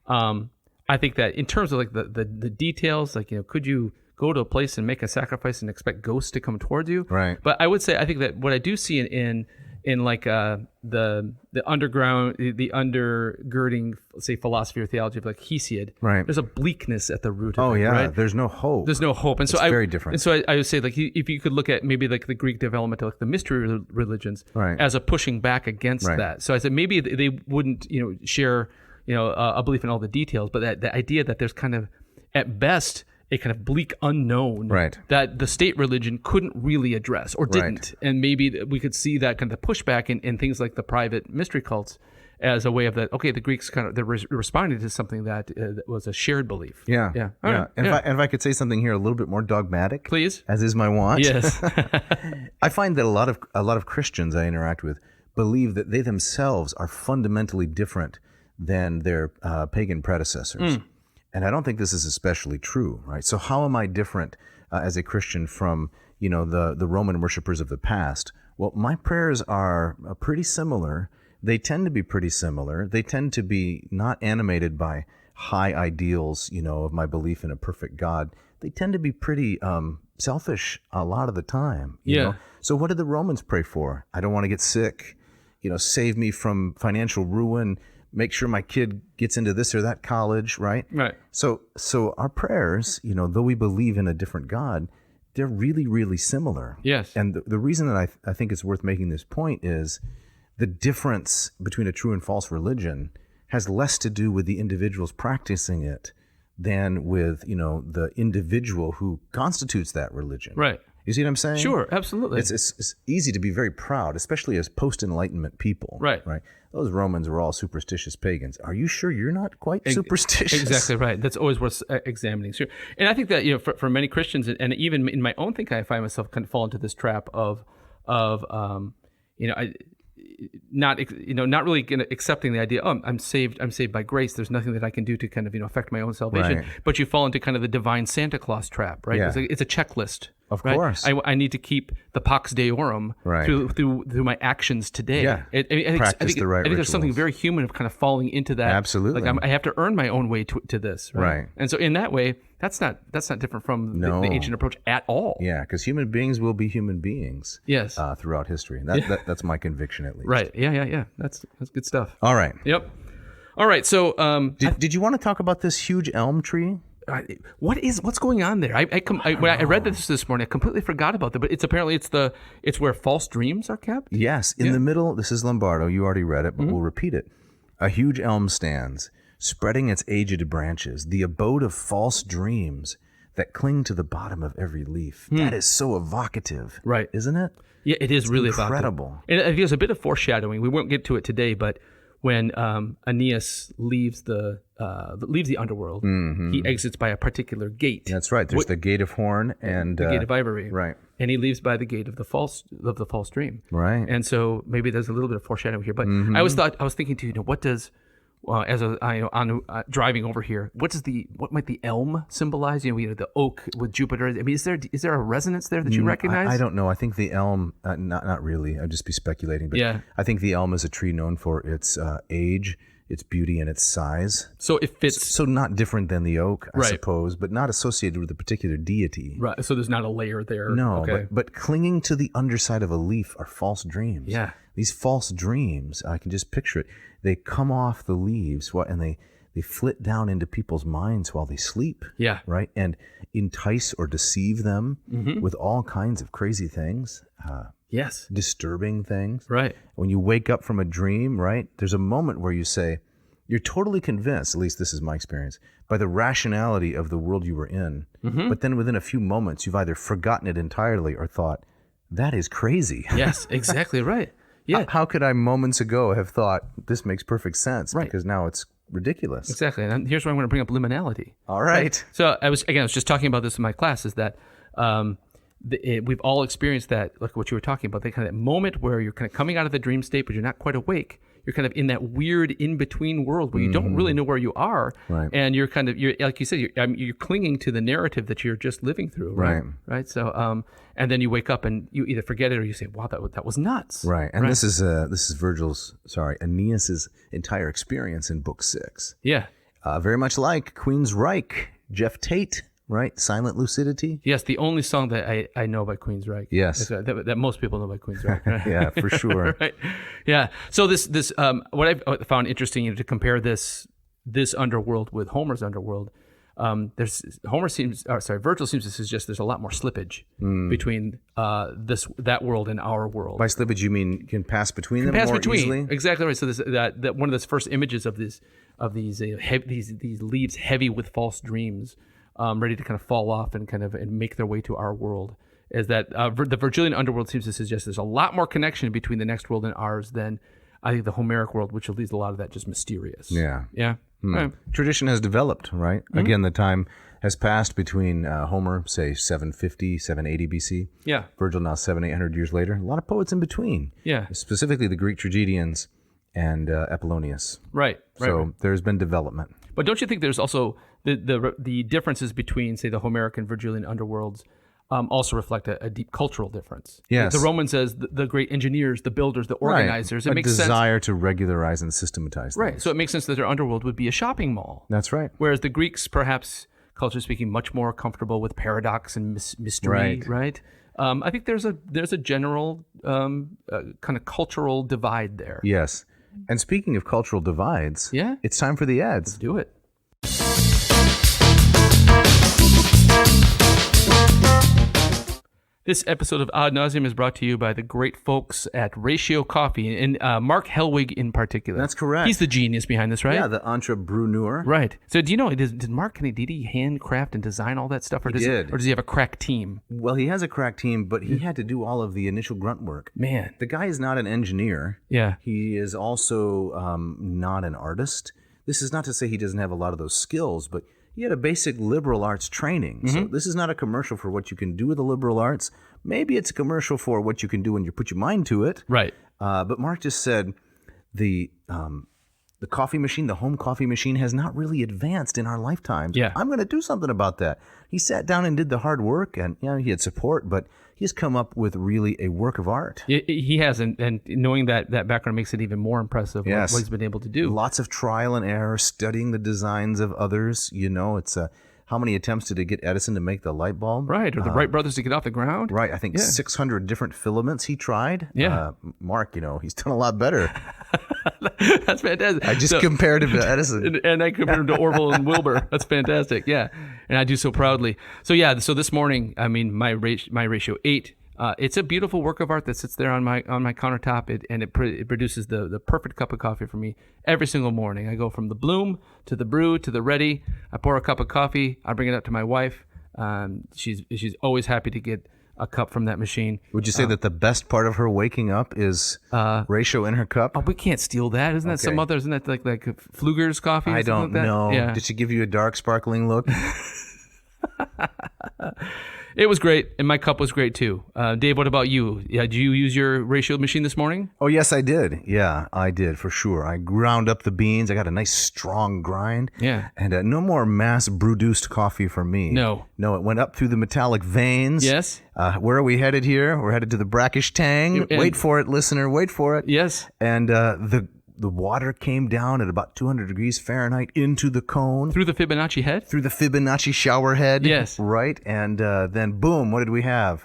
I think that in terms of like the details, like, could you go to a place and make a sacrifice and expect ghosts to come towards you? Right. But I would say, I think that what I do see in like the underground, the undergirding, say, philosophy or theology of like Hesiod, right, there's a bleakness at the root of it. Oh yeah, right? There's no hope. There's no hope, and it's so very different. And so I would say, like, if you could look at maybe like the Greek development of like the mystery religions, right, as a pushing back against right, that. So I said maybe they wouldn't share a belief in all the details, but that the idea that there's kind of at best a kind of bleak unknown, right, that the state religion couldn't really address or didn't. Right. And maybe we could see that kind of pushback in things like the private mystery cults as a way of that, okay, the Greeks they're responding to something that was a shared belief. Yeah. Yeah. All right. And if I could say something here a little bit more dogmatic, please, as is my want. Yes. I find that a lot of Christians I interact with believe that they themselves are fundamentally different than their pagan predecessors. And I don't think this is especially true, right? So how am I different as a Christian from, the Roman worshipers of the past? Well, my prayers are pretty similar. They tend to be pretty similar. They tend to be not animated by high ideals, of my belief in a perfect God. They tend to be pretty selfish a lot of the time. You know? So what did the Romans pray for? I don't want to get sick. Save me from financial ruin. Make sure my kid gets into this or that college, right? Right. So our prayers, though we believe in a different God, they're really, really similar. Yes. And the reason that I think it's worth making this point is the difference between a true and false religion has less to do with the individuals practicing it than with, the individual who constitutes that religion. Right. You see what I'm saying? Sure, absolutely. It's easy to be very proud, especially as post-Enlightenment people. Right. Those Romans were all superstitious pagans. Are you sure you're not quite superstitious? Exactly right. That's always worth examining. Sure. And I think that for many Christians, and even in my own thinking, I find myself kind of fall into this trap of not really accepting the idea. Oh, I'm saved by grace. There's nothing that I can do to kind of affect my own salvation. Right. But you fall into kind of the divine Santa Claus trap, right? Yeah. It's a checklist. Of right? course. I need to keep the Pax Deorum through my actions today. Yeah. I think there's something rituals. very human of kind of falling into that. Absolutely. Like I have to earn my own way to this. Right. And so in that way, that's not different from the ancient approach at all. Yeah, because human beings will be human beings. Yes. Throughout history. That's my conviction, at least. Right. Yeah. That's good stuff. All right. Yep. All right. So did you want to talk about this huge elm tree? What's going on there? When I read this morning, I completely forgot about that. But it's where false dreams are kept. Yes, in the middle. This is Lombardo. You already read it, but we'll repeat it. A huge elm stands, spreading its aged branches, the abode of false dreams that cling to the bottom of every leaf. That is so evocative, right? Isn't it? Yeah, it is really incredible. Evocative. And there's a bit of foreshadowing. We won't get to it today, but when Aeneas leaves the underworld, he exits by a particular gate. That's right. There's the gate of horn and the gate of ivory. Right. And he leaves by the gate of the false dream. Right. And so maybe there's a little bit of foreshadowing here. But I was thinking too, what does driving over here, what might the elm symbolize? The oak with Jupiter. I mean, is there a resonance there that you recognize? I don't know. I think the elm, not really. I'd just be speculating. But yeah. I think the elm is a tree known for its age, its beauty, and its size. So it fits. So not different than the oak, I right. suppose, but not associated with a particular deity. Right. So there's not a layer there. No. Okay. But clinging to the underside of a leaf are false dreams. Yeah. These false dreams, I can just picture it. They come off the leaves and they flit down into people's minds while they sleep. Yeah. Right? And entice or deceive them with all kinds of crazy things. Yes. Disturbing things. Right. When you wake up from a dream, right, there's a moment where you say, you're totally convinced, at least this is my experience, by the rationality of the world you were in. But then within a few moments, you've either forgotten it entirely or thought, that is crazy. Yes, exactly right. Yeah. How could I moments ago have thought this makes perfect sense? Right. Because now it's ridiculous. Exactly. And here's where I'm going to bring up liminality. All right. So I was just talking about this in my class, is that we've all experienced that, like what you were talking about, that kind of moment where you're kind of coming out of the dream state, but you're not quite awake. You're kind of in that weird in-between world where you don't really know where you are. Right. And you're like you said, you're clinging to the narrative that you're just living through. Right. So, and then you wake up and you either forget it or you say, wow, that was nuts. Right. And this is Aeneas's entire experience in book 6. Yeah. Very much like Queen's Reich, Jeff Tate, right? Silent Lucidity. Yes, the only song that I know by Queen's Reich. Yes. That most people know by Queen's Reich. Right? Yeah, for sure. Right. Yeah. So this what I've found interesting to compare this underworld with Homer's underworld. Vergil seems to suggest there's a lot more slippage between that world and our world. By slippage, you mean can pass between them more easily? Exactly right. So that one of the first images of these leaves heavy with false dreams, ready to kind of fall off and make their way to our world, is that the Vergilian underworld seems to suggest there's a lot more connection between the next world and ours than I think the Homeric world, which leaves a lot of that just mysterious. Yeah. Yeah. Right. Tradition has developed, right? Again, the time has passed between Homer, say 750, 780 BC. Yeah. Vergil now 700-800 years later. A lot of poets in between. Yeah. Specifically the Greek tragedians and Apollonius. Right. So there's been development. But don't you think there's also the differences between, say, the Homeric and Vergilian underworlds also reflect a deep cultural difference? Yes. The Romans as the great engineers, the builders, the organizers. Right. It makes sense. A desire to regularize and systematize things. Right. So it makes sense that their underworld would be a shopping mall. That's right. Whereas the Greeks, perhaps, culturally speaking, much more comfortable with paradox and mystery. Right. I think there's a general kind of cultural divide there. Yes. And speaking of cultural divides, it's time for the ads. Let's do it. This episode of Ad Nauseam is brought to you by the great folks at Ratio Coffee, and Mark Helwig in particular. That's correct. He's the genius behind this, right? Yeah, the entrepreneur. Right. So do you know, did Mark Kennedy handcraft and design all that stuff? Or does he have a crack team? Well, he has a crack team, but he had to do all of the initial grunt work. Man. The guy is not an engineer. Yeah. He is also not an artist. This is not to say he doesn't have a lot of those skills, but he had a basic liberal arts training. So this is not a commercial for what you can do with the liberal arts. Maybe it's a commercial for what you can do when you put your mind to it. Right. But Mark just said the coffee machine, the home coffee machine, has not really advanced in our lifetimes. Yeah. I'm going to do something about that. He sat down and did the hard work, and he had support, but he's come up with really a work of art. He has, and knowing that background makes it even more impressive what he's been able to do. Lots of trial and error, studying the designs of others. It's how many attempts did it get Edison to make the light bulb? Right, or the Wright brothers to get off the ground? Right, I think 600 different filaments he tried. Yeah. Mark, he's done a lot better. That's fantastic. I just compared him to Edison. And I compared him to Orville and Wilbur. That's fantastic. Yeah. And I do so proudly. So so this morning, my ratio 8, it's a beautiful work of art that sits there on my countertop, it produces the perfect cup of coffee for me every single morning. I go from the bloom to the brew to the ready. I pour a cup of coffee. I bring it up to my wife. She's always happy to get a cup from that machine. Would you say that the best part of her waking up is ratio in her cup? Oh, we can't steal that. Isn't that some other? Isn't that like Pfluger's coffee? I don't know. Yeah. Did she give you a dark, sparkling look? It was great, and my cup was great too. Dave, what about you? Did you use your ratio machine this morning? Oh, yes, I did. Yeah, I did, for sure. I ground up the beans. I got a nice, strong grind. Yeah. And no more mass produced coffee for me. No, it went up through the metallic veins. Yes. Where are we headed here? We're headed to the brackish tang. Wait for it, listener. Wait for it. Yes. And the water came down at about 200 degrees Fahrenheit into the cone. Through the Fibonacci head? Through the Fibonacci shower head. Yes. Right. And then, boom, what did we have?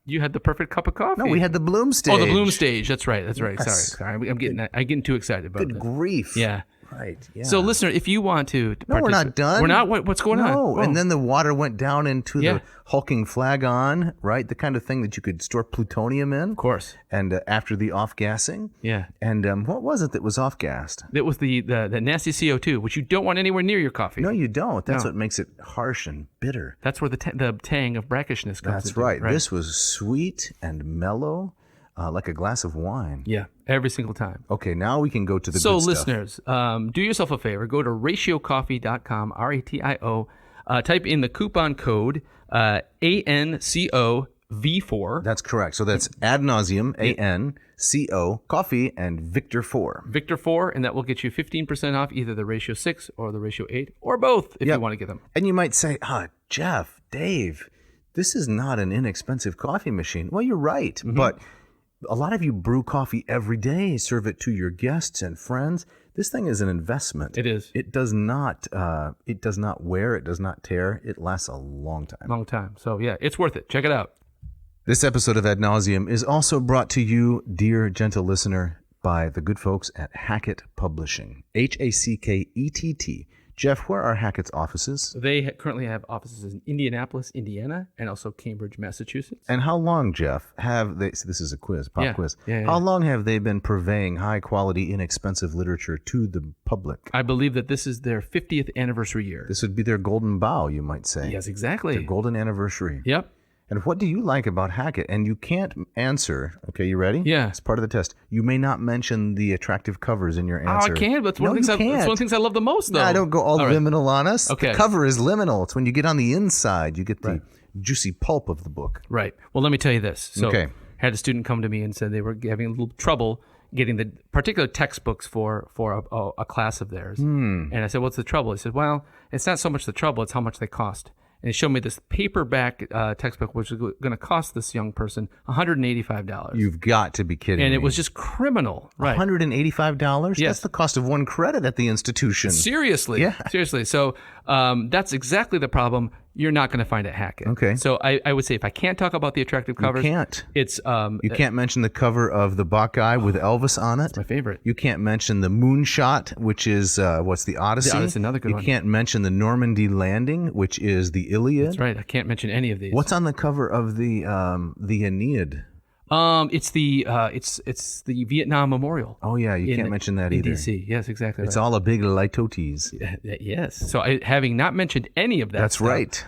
You had the perfect cup of coffee. No, we had the bloom stage. Oh, the bloom stage. That's right. Yes. Sorry. I'm getting too excited about Good this. grief. Yeah. Right. Yeah. So, listener, if you want to No, we're not done. We're not? What's going on? No. Oh. And then the water went down into the hulking flagon, right? The kind of thing that you could store plutonium in. Of course. And after the off-gassing. Yeah. And what was it that was off-gassed? It was the nasty CO2, which you don't want anywhere near your coffee. No, you don't. That's what makes it harsh and bitter. That's where the tang of brackishness comes That's right. This was sweet and mellow, like a glass of wine. Yeah, every single time. Okay, now we can go to the So, good stuff. listeners, do yourself a favor. Go to ratiocoffee.com, RATIO. Type in the coupon code ANCOV4. That's correct. So that's ad nauseum, ANCO, coffee, and Victor 4. Victor 4, and that will get you 15% off either the ratio 6 or the ratio 8, or both if you want to get them. And you might say, Jeff, Dave, this is not an inexpensive coffee machine. Well, you're right, but a lot of you brew coffee every day, serve it to your guests and friends. This thing is an investment. It is. It does not wear, it does not tear. It lasts a long time. Long time. So, yeah, it's worth it. Check it out. This episode of Ad Nauseam is also brought to you, dear gentle listener, by the good folks at Hackett Publishing. Hackett. Jeff, where are Hackett's offices? They currently have offices in Indianapolis, Indiana, and also Cambridge, Massachusetts. And how long, Jeff, have they... So this is a quiz, quiz. Yeah. How long have they been purveying high-quality, inexpensive literature to the public? I believe that this is their 50th anniversary year. This would be their golden bough, you might say. Yes, exactly. Their golden anniversary. Yep. And what do you like about Hackett? And you can't answer. Okay, you ready? Yeah. It's part of the test. You may not mention the attractive covers in your answer. Oh, I can, but it's one of the things I love the most, though. No, I don't go all liminal on us. Okay. The cover is liminal. It's when you get on the inside, you get the juicy pulp of the book. Right. Well, let me tell you this. So, Okay. had a student come to me and said they were having a little trouble getting the particular textbooks for a class of theirs. And I said, what's the trouble? He said, well, it's not so much the trouble, it's how much they cost. And he showed me this paperback textbook, which was going to cost this young person $185. You've got to be kidding me. And it was just criminal. Right. $185? Yes. That's the cost of one credit at the institution. Seriously. Yeah. Seriously. So that's exactly the problem. you're not going to find it Hackett. Okay. So I would say if I can't talk about the attractive covers, You can't. It's You can't mention the cover of the Bacchae with Elvis on it. my favorite. You can't mention the Moonshot, which is what's the Odyssey. The Odyssey, another good one. You can't mention the Normandy Landing, which is the Iliad. That's right. I can't mention any of these. What's on the cover of the Aeneid? It's the Vietnam Memorial. Oh yeah, you can't mention that either. In DC. Yes, exactly. It's right. all a big litotes. Yes. So having not mentioned any of that. That's stuff, right.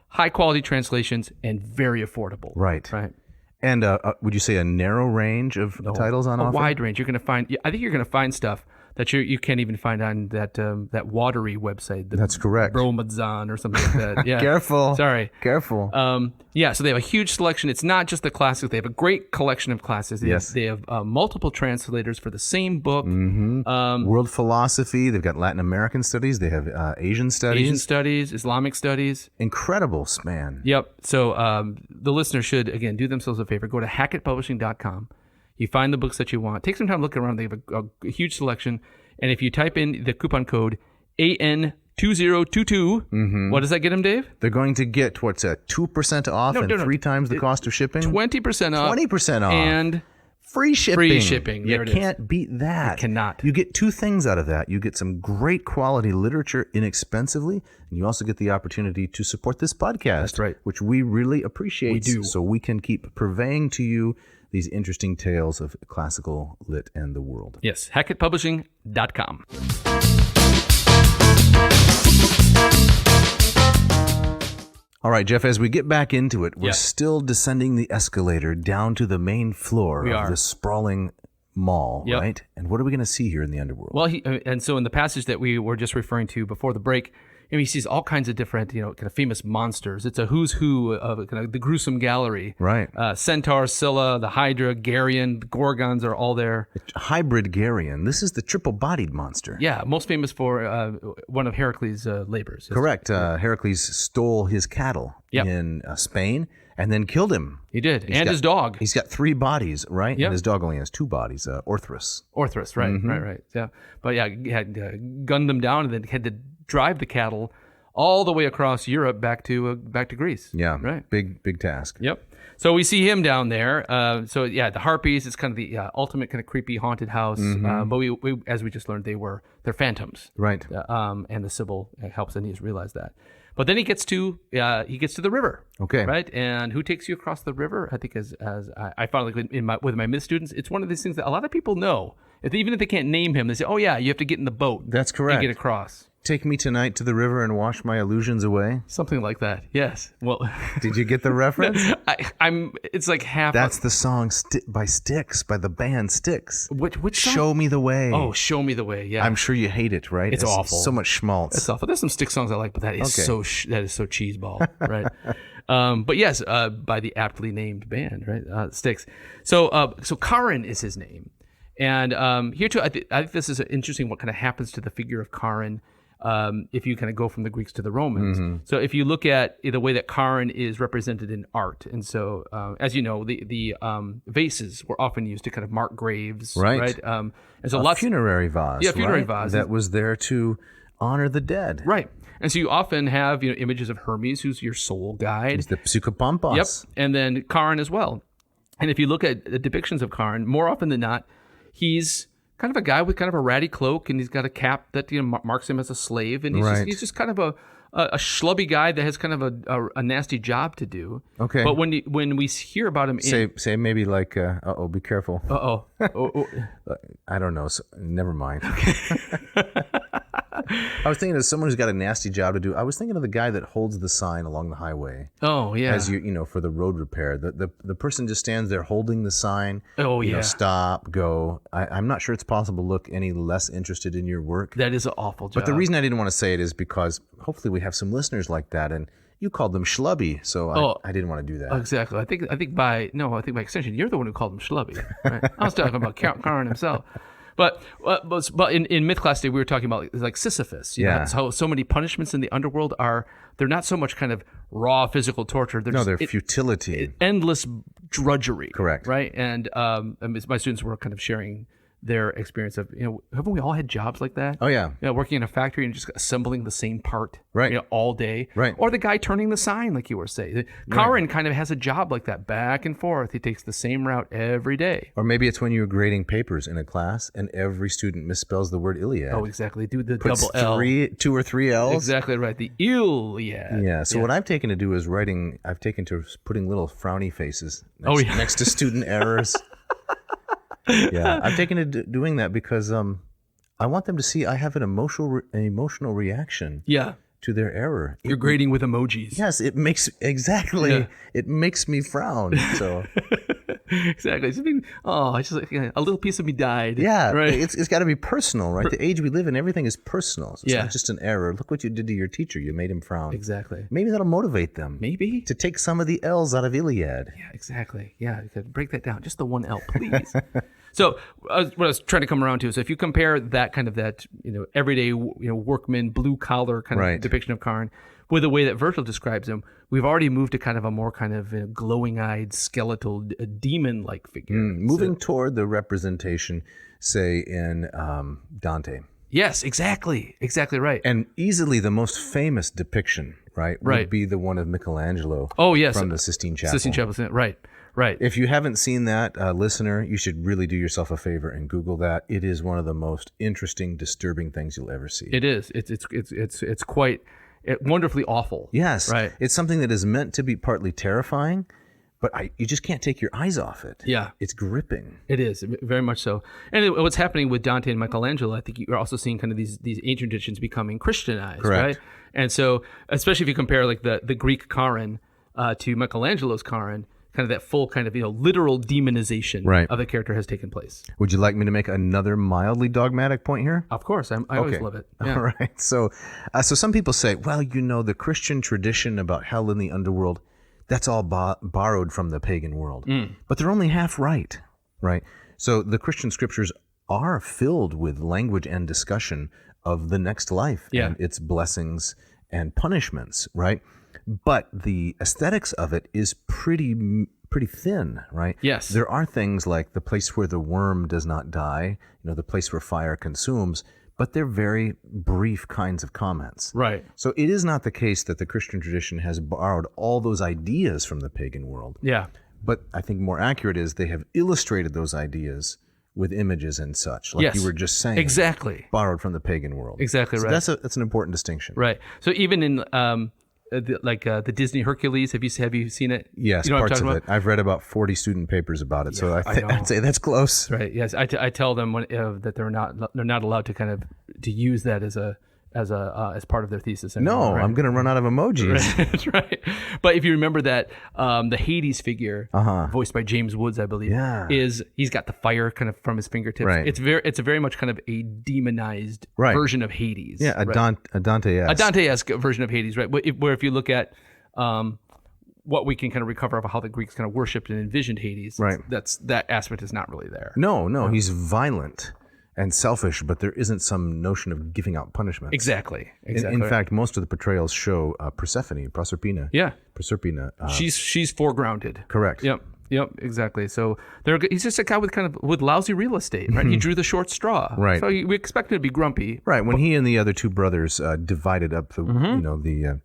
High quality translations and very affordable. Right. Right. And would you say a narrow range of titles on a offer? wide range. You're going to find. I think you're going to find stuff that you can't even find on that watery website. That's correct. Bromadzon or something like that. Yeah. Careful. Sorry. Careful. Yeah. So they have a huge selection. It's not just the classics. They have a great collection of classics. They have multiple translators for the same book. Mm-hmm. World philosophy. They've got Latin American studies. They have Asian studies. Islamic studies. Incredible span. Yep. So the listener should, again, do themselves a favor. Go to hackettpublishing.com. You find the books that you want. Take some time to look around. They have a huge selection. And if you type in the coupon code AN2022, what does that get them, Dave? They're going to get, 2% off and 3 times the cost of shipping? 20% off. 20% off. And free shipping. Free shipping. You can't beat that. You cannot. You get 2 things out of that. You get some great quality literature inexpensively, and you also get the opportunity to support this podcast. That's right. Which we really appreciate. We do. So we can keep purveying to you these interesting tales of classical lit and the world. Yes, hackettpublishing.com. All right, Jeff, as we get back into it, we're still descending the escalator down to the main floor of this sprawling mall, right? And what are we going to see here in the underworld? Well, and so in the passage that we were just referring to before the break, he sees all kinds of different, kind of famous monsters. It's a who's who of kind of the gruesome gallery. Right. Centaur, Scylla, the Hydra, Geryon, the Gorgons are all there. Hybrid Geryon. This is the triple-bodied monster. Yeah, most famous for one of Heracles' labors. Correct. Heracles stole his cattle in Spain and then killed him. He did, and his dog. He's got 3 bodies, right? Yep. And his dog only has 2 bodies, Orthrus. Orthrus, right, right. Yeah, but he had gunned them down and then had to drive the cattle all the way across Europe back to Greece. Yeah, right. Big task. Yep. So we see him down there. The Harpies is kind of the ultimate kind of creepy haunted house. But we as we just learned, they're phantoms. Right. And the Sibyl helps Aeneas realize that. But then he gets to the river. Okay. Right. And who takes you across the river? I think as I found with my myth students, it's one of these things that a lot of people know. Even if they can't name him, they say, "Oh yeah, you have to get in the boat." That's correct. And get across. Take me tonight to the river and wash my illusions away. Something like that. Yes. Well, did you get the reference? It's like half. That's the song by Styx, by the band Styx. Which song? Show Me the Way. Oh, Show Me the Way. Yeah. I'm sure you hate it, right? It's awful. So much schmaltz. It's awful. There's some Styx songs I like, but that is so cheeseball, right? But yes, by the aptly named band, right? Styx. So Charon is his name, and here too, I think this is interesting. What kind of happens to the figure of Charon? If you kind of go from the Greeks to the Romans. So if you look at the way that Charon is represented in art, and so as you know, the vases were often used to kind of mark graves, right? And so a funerary vase, funerary vase that was there to honor the dead, right? And so you often have images of Hermes, who's your soul guide. He's the Psychopampos. Yep, and then Charon as well. And if you look at the depictions of Charon, more often than not, he's kind of a guy with kind of a ratty cloak, and he's got a cap that marks him as a slave, and he's just kind of a schlubby guy that has kind of a nasty job to do. Okay. But when we hear about him, say maybe like, be careful. I don't know. So, never mind. I was thinking of someone who's got a nasty job to do. I was thinking of the guy that holds the sign along the highway. Oh yeah. As for the road repair, the person just stands there holding the sign. Oh yeah. Stop, go. I'm not sure it's possible to look any less interested in your work. That is an awful job. But the reason I didn't want to say it is because hopefully we have some listeners like that, and you called them schlubby, so I didn't want to do that. Exactly. I think by extension, you're the one who called him schlubby. Right? I was talking about Charon himself. But in myth class today, we were talking about like Sisyphus. Yeah. How so many punishments in the underworld they're not so much kind of raw physical torture. They're futility. Endless drudgery. Correct. Right. And my students were kind of sharing their experience of, haven't we all had jobs like that? Oh, yeah. Working in a factory and just assembling the same part Right. All day. Right. Or the guy turning the sign, like you were saying. Charon kind of has a job like that, back and forth. He takes the same route every day. Or maybe it's when you're grading papers in a class and every student misspells the word Iliad. Oh, exactly. Do the Puts double L. 2 or 3 L's. Exactly right. The Iliad. Yeah. So what I've taken to do is putting little frowny faces next to student errors. Yeah, I've taken to doing that because I want them to see I have an emotional reaction. Yeah. To their error. You're grading with emojis. Yes, it makes it makes me frown. So exactly. It's just a little piece of me died. yeah, right. It's got to be personal, right? The age we live in, everything is personal. So it's not just an error. Look what you did to your teacher. You made him frown. Exactly. Maybe that'll motivate them. Maybe to take some of the L's out of Iliad. Yeah, exactly. Yeah, you could break that down. Just the one L, please. So what I was trying to come around to is if you compare that everyday workman, blue collar kind of depiction of Charon with the way that Vergil describes him, we've already moved to kind of a more kind of glowing-eyed, skeletal, demon-like figure. Moving toward the representation, say in Dante. Yes, exactly right. And easily the most famous depiction, would be the one of Michelangelo. Oh yes, from the Sistine Chapel. Sistine Chapel, right. If you haven't seen that, listener, you should really do yourself a favor and Google that. It is one of the most interesting, disturbing things you'll ever see. It is. It's quite wonderfully awful. Yes. Right. It's something that is meant to be partly terrifying, but you just can't take your eyes off it. Yeah. It's gripping. It is, very much so. And what's happening with Dante and Michelangelo, I think you're also seeing kind of these ancient traditions becoming Christianized, Correct. right? And so, especially if you compare like the Greek Charon to Michelangelo's Charon, kind of that full kind of literal demonization of the character has taken place. Would you like me to make another mildly dogmatic point here? Of course, I always love it. Yeah. All right. So some people say, well, the Christian tradition about hell in the underworld, that's all borrowed from the pagan world. But they're only half right? So the Christian scriptures are filled with language and discussion of the next life and its blessings and punishments, right? But the aesthetics of it is pretty thin, right? Yes. There are things like the place where the worm does not die, the place where fire consumes, but they're very brief kinds of comments. Right. So it is not the case that the Christian tradition has borrowed all those ideas from the pagan world. Yeah. But I think more accurate is they have illustrated those ideas with images and such, like you were just saying. Exactly. Borrowed from the pagan world. Exactly right. That's an important distinction. Right. So even in the Disney Hercules, have you seen it? Yes, parts of it. I've read about 40 student papers about it, so I'd say that's close. Right. Yes, I tell them that they're not allowed to kind of to use that as part of their thesis anymore. No, right? I'm going to run out of emojis. Right. That's right. But if you remember that the Hades figure, voiced by James Woods, I believe, he's got the fire kind of from his fingertips. Right. It's a very much kind of a demonized version of Hades. Yeah, a Dante-esque. A Dante-esque version of Hades, right? Where if you look at what we can kind of recover of how the Greeks kind of worshipped and envisioned Hades, right? That aspect is not really there. No, he's violent and selfish, but there isn't some notion of giving out punishments. Exactly. In fact, most of the portrayals show Proserpina. Yeah. Proserpina. She's foregrounded. Correct. Yep, exactly. So he's just a guy with lousy real estate, right? He drew the short straw. Right. So we expect him to be grumpy. Right. When he and the other two brothers divided up the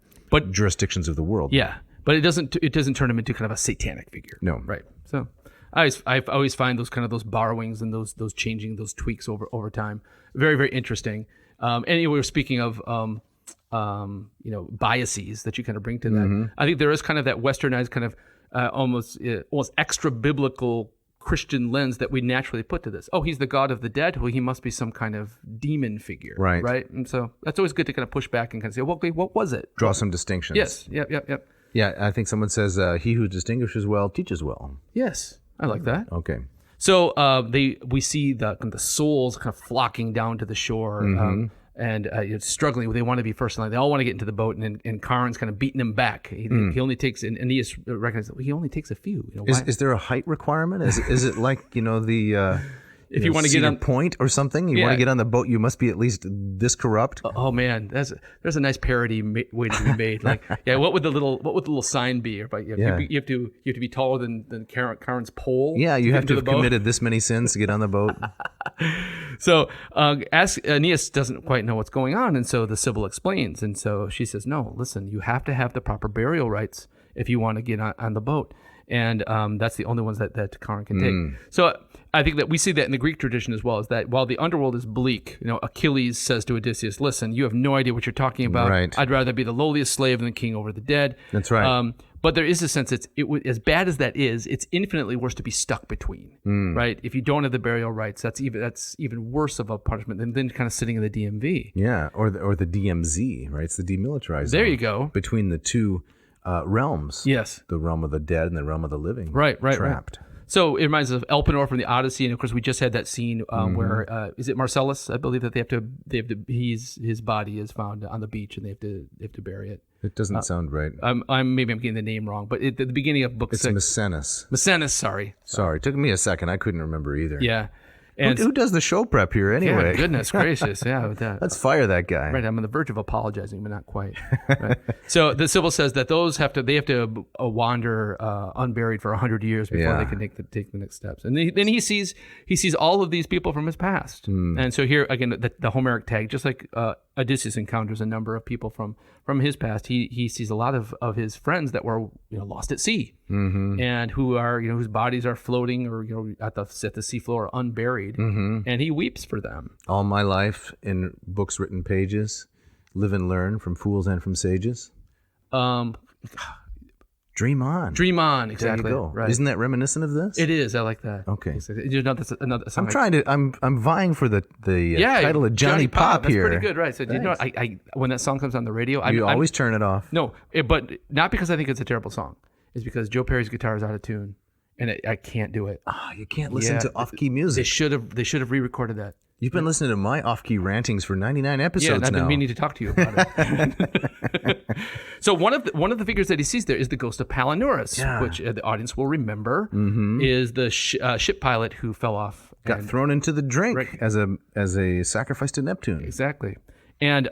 jurisdictions of the world. Yeah. But it doesn't turn him into kind of a satanic figure. No. Right. So I always find those borrowings and those changing, those tweaks over time very, very interesting. And we were speaking of biases that you kind of bring to that. I think there is kind of that westernized kind of almost extra biblical Christian lens that we naturally put to this. Oh, he's the god of the dead. Well, he must be some kind of demon figure, right? And so that's always good to kind of push back and kind of say, well, okay, what was it? Draw some distinctions. Yes. Yep. Yeah, I think someone says, he who distinguishes well teaches well. Yes, I like that. Okay. So we see the souls kind of flocking down to the shore and struggling. They want to be first in line. They all want to get into the boat, and Charon's kind of beating them back. He only takes, and Aeneas recognizes he only takes a few. Is there a height requirement? Is it like the if you want to get on point or something, you want to get on the boat, you must be at least this corrupt. Oh man, there's a nice parody waiting to be made. Like, what would the little sign be? Or you have to be taller than Charon's pole. Yeah, you have to have committed this many sins to get on the boat. So Aeneas doesn't quite know what's going on, and so the Sibyl explains. And so she says, no, listen, you have to have the proper burial rites if you want to get on the boat. And that's the only ones that Charon can take. So I think that we see that in the Greek tradition as well, is that while the underworld is bleak, Achilles says to Odysseus, listen, you have no idea what you're talking about. Right. I'd rather be the lowliest slave than the king over the dead. That's right. But there is a sense as bad as that is, it's infinitely worse to be stuck between, right? If you don't have the burial rites, that's even worse of a punishment than kind of sitting in the DMV. Yeah, or the DMZ, right? It's the demilitarized There zone you go. between the two realms. Yes. The realm of the dead and the realm of the living. Right. Trapped. So it reminds us of Elpenor from the Odyssey, and of course we just had that scene where is it Marcellus? I believe that they have to. His body is found on the beach, and they have to bury it. It doesn't sound right. Maybe I'm getting the name wrong, but at the beginning of book 6, Maecenas. Maecenas, sorry. It took me a second. I couldn't remember either. Yeah. And who does the show prep here anyway? Yeah, goodness gracious. Yeah. Let's fire that guy. Right. I'm on the verge of apologizing, but not quite. Right. So the Sibyl says that those have to wander unburied for 100 years before they can take the next steps. And then he sees all of these people from his past. And so here again, the Homeric tag, just like Odysseus encounters a number of people from his past, he sees a lot of his friends that were lost at sea, and who are whose bodies are floating or at the seafloor unburied, and he weeps for them. All my life in books written pages, live and learn from fools and from sages. Dream on. Dream on, exactly. There you go. Right. Isn't that reminiscent of this? It is. I like that. Okay. That's another song. I'm vying for the title of Johnny Pop That's here. pretty good, right? So I when that song comes on the radio, you always turn it off. No, but not because I think it's a terrible song. It's because Joe Perry's guitar is out of tune, and I can't do it. You can't listen to off-key music. They should have re-recorded that. You've been listening to my off-key rantings for 99 episodes now. Yeah, and I've been meaning to talk to you about it. So one of the figures that he sees there is the ghost of Palinurus, which the audience will remember is the ship pilot who fell off. Got thrown into the drink as a sacrifice to Neptune. Exactly. And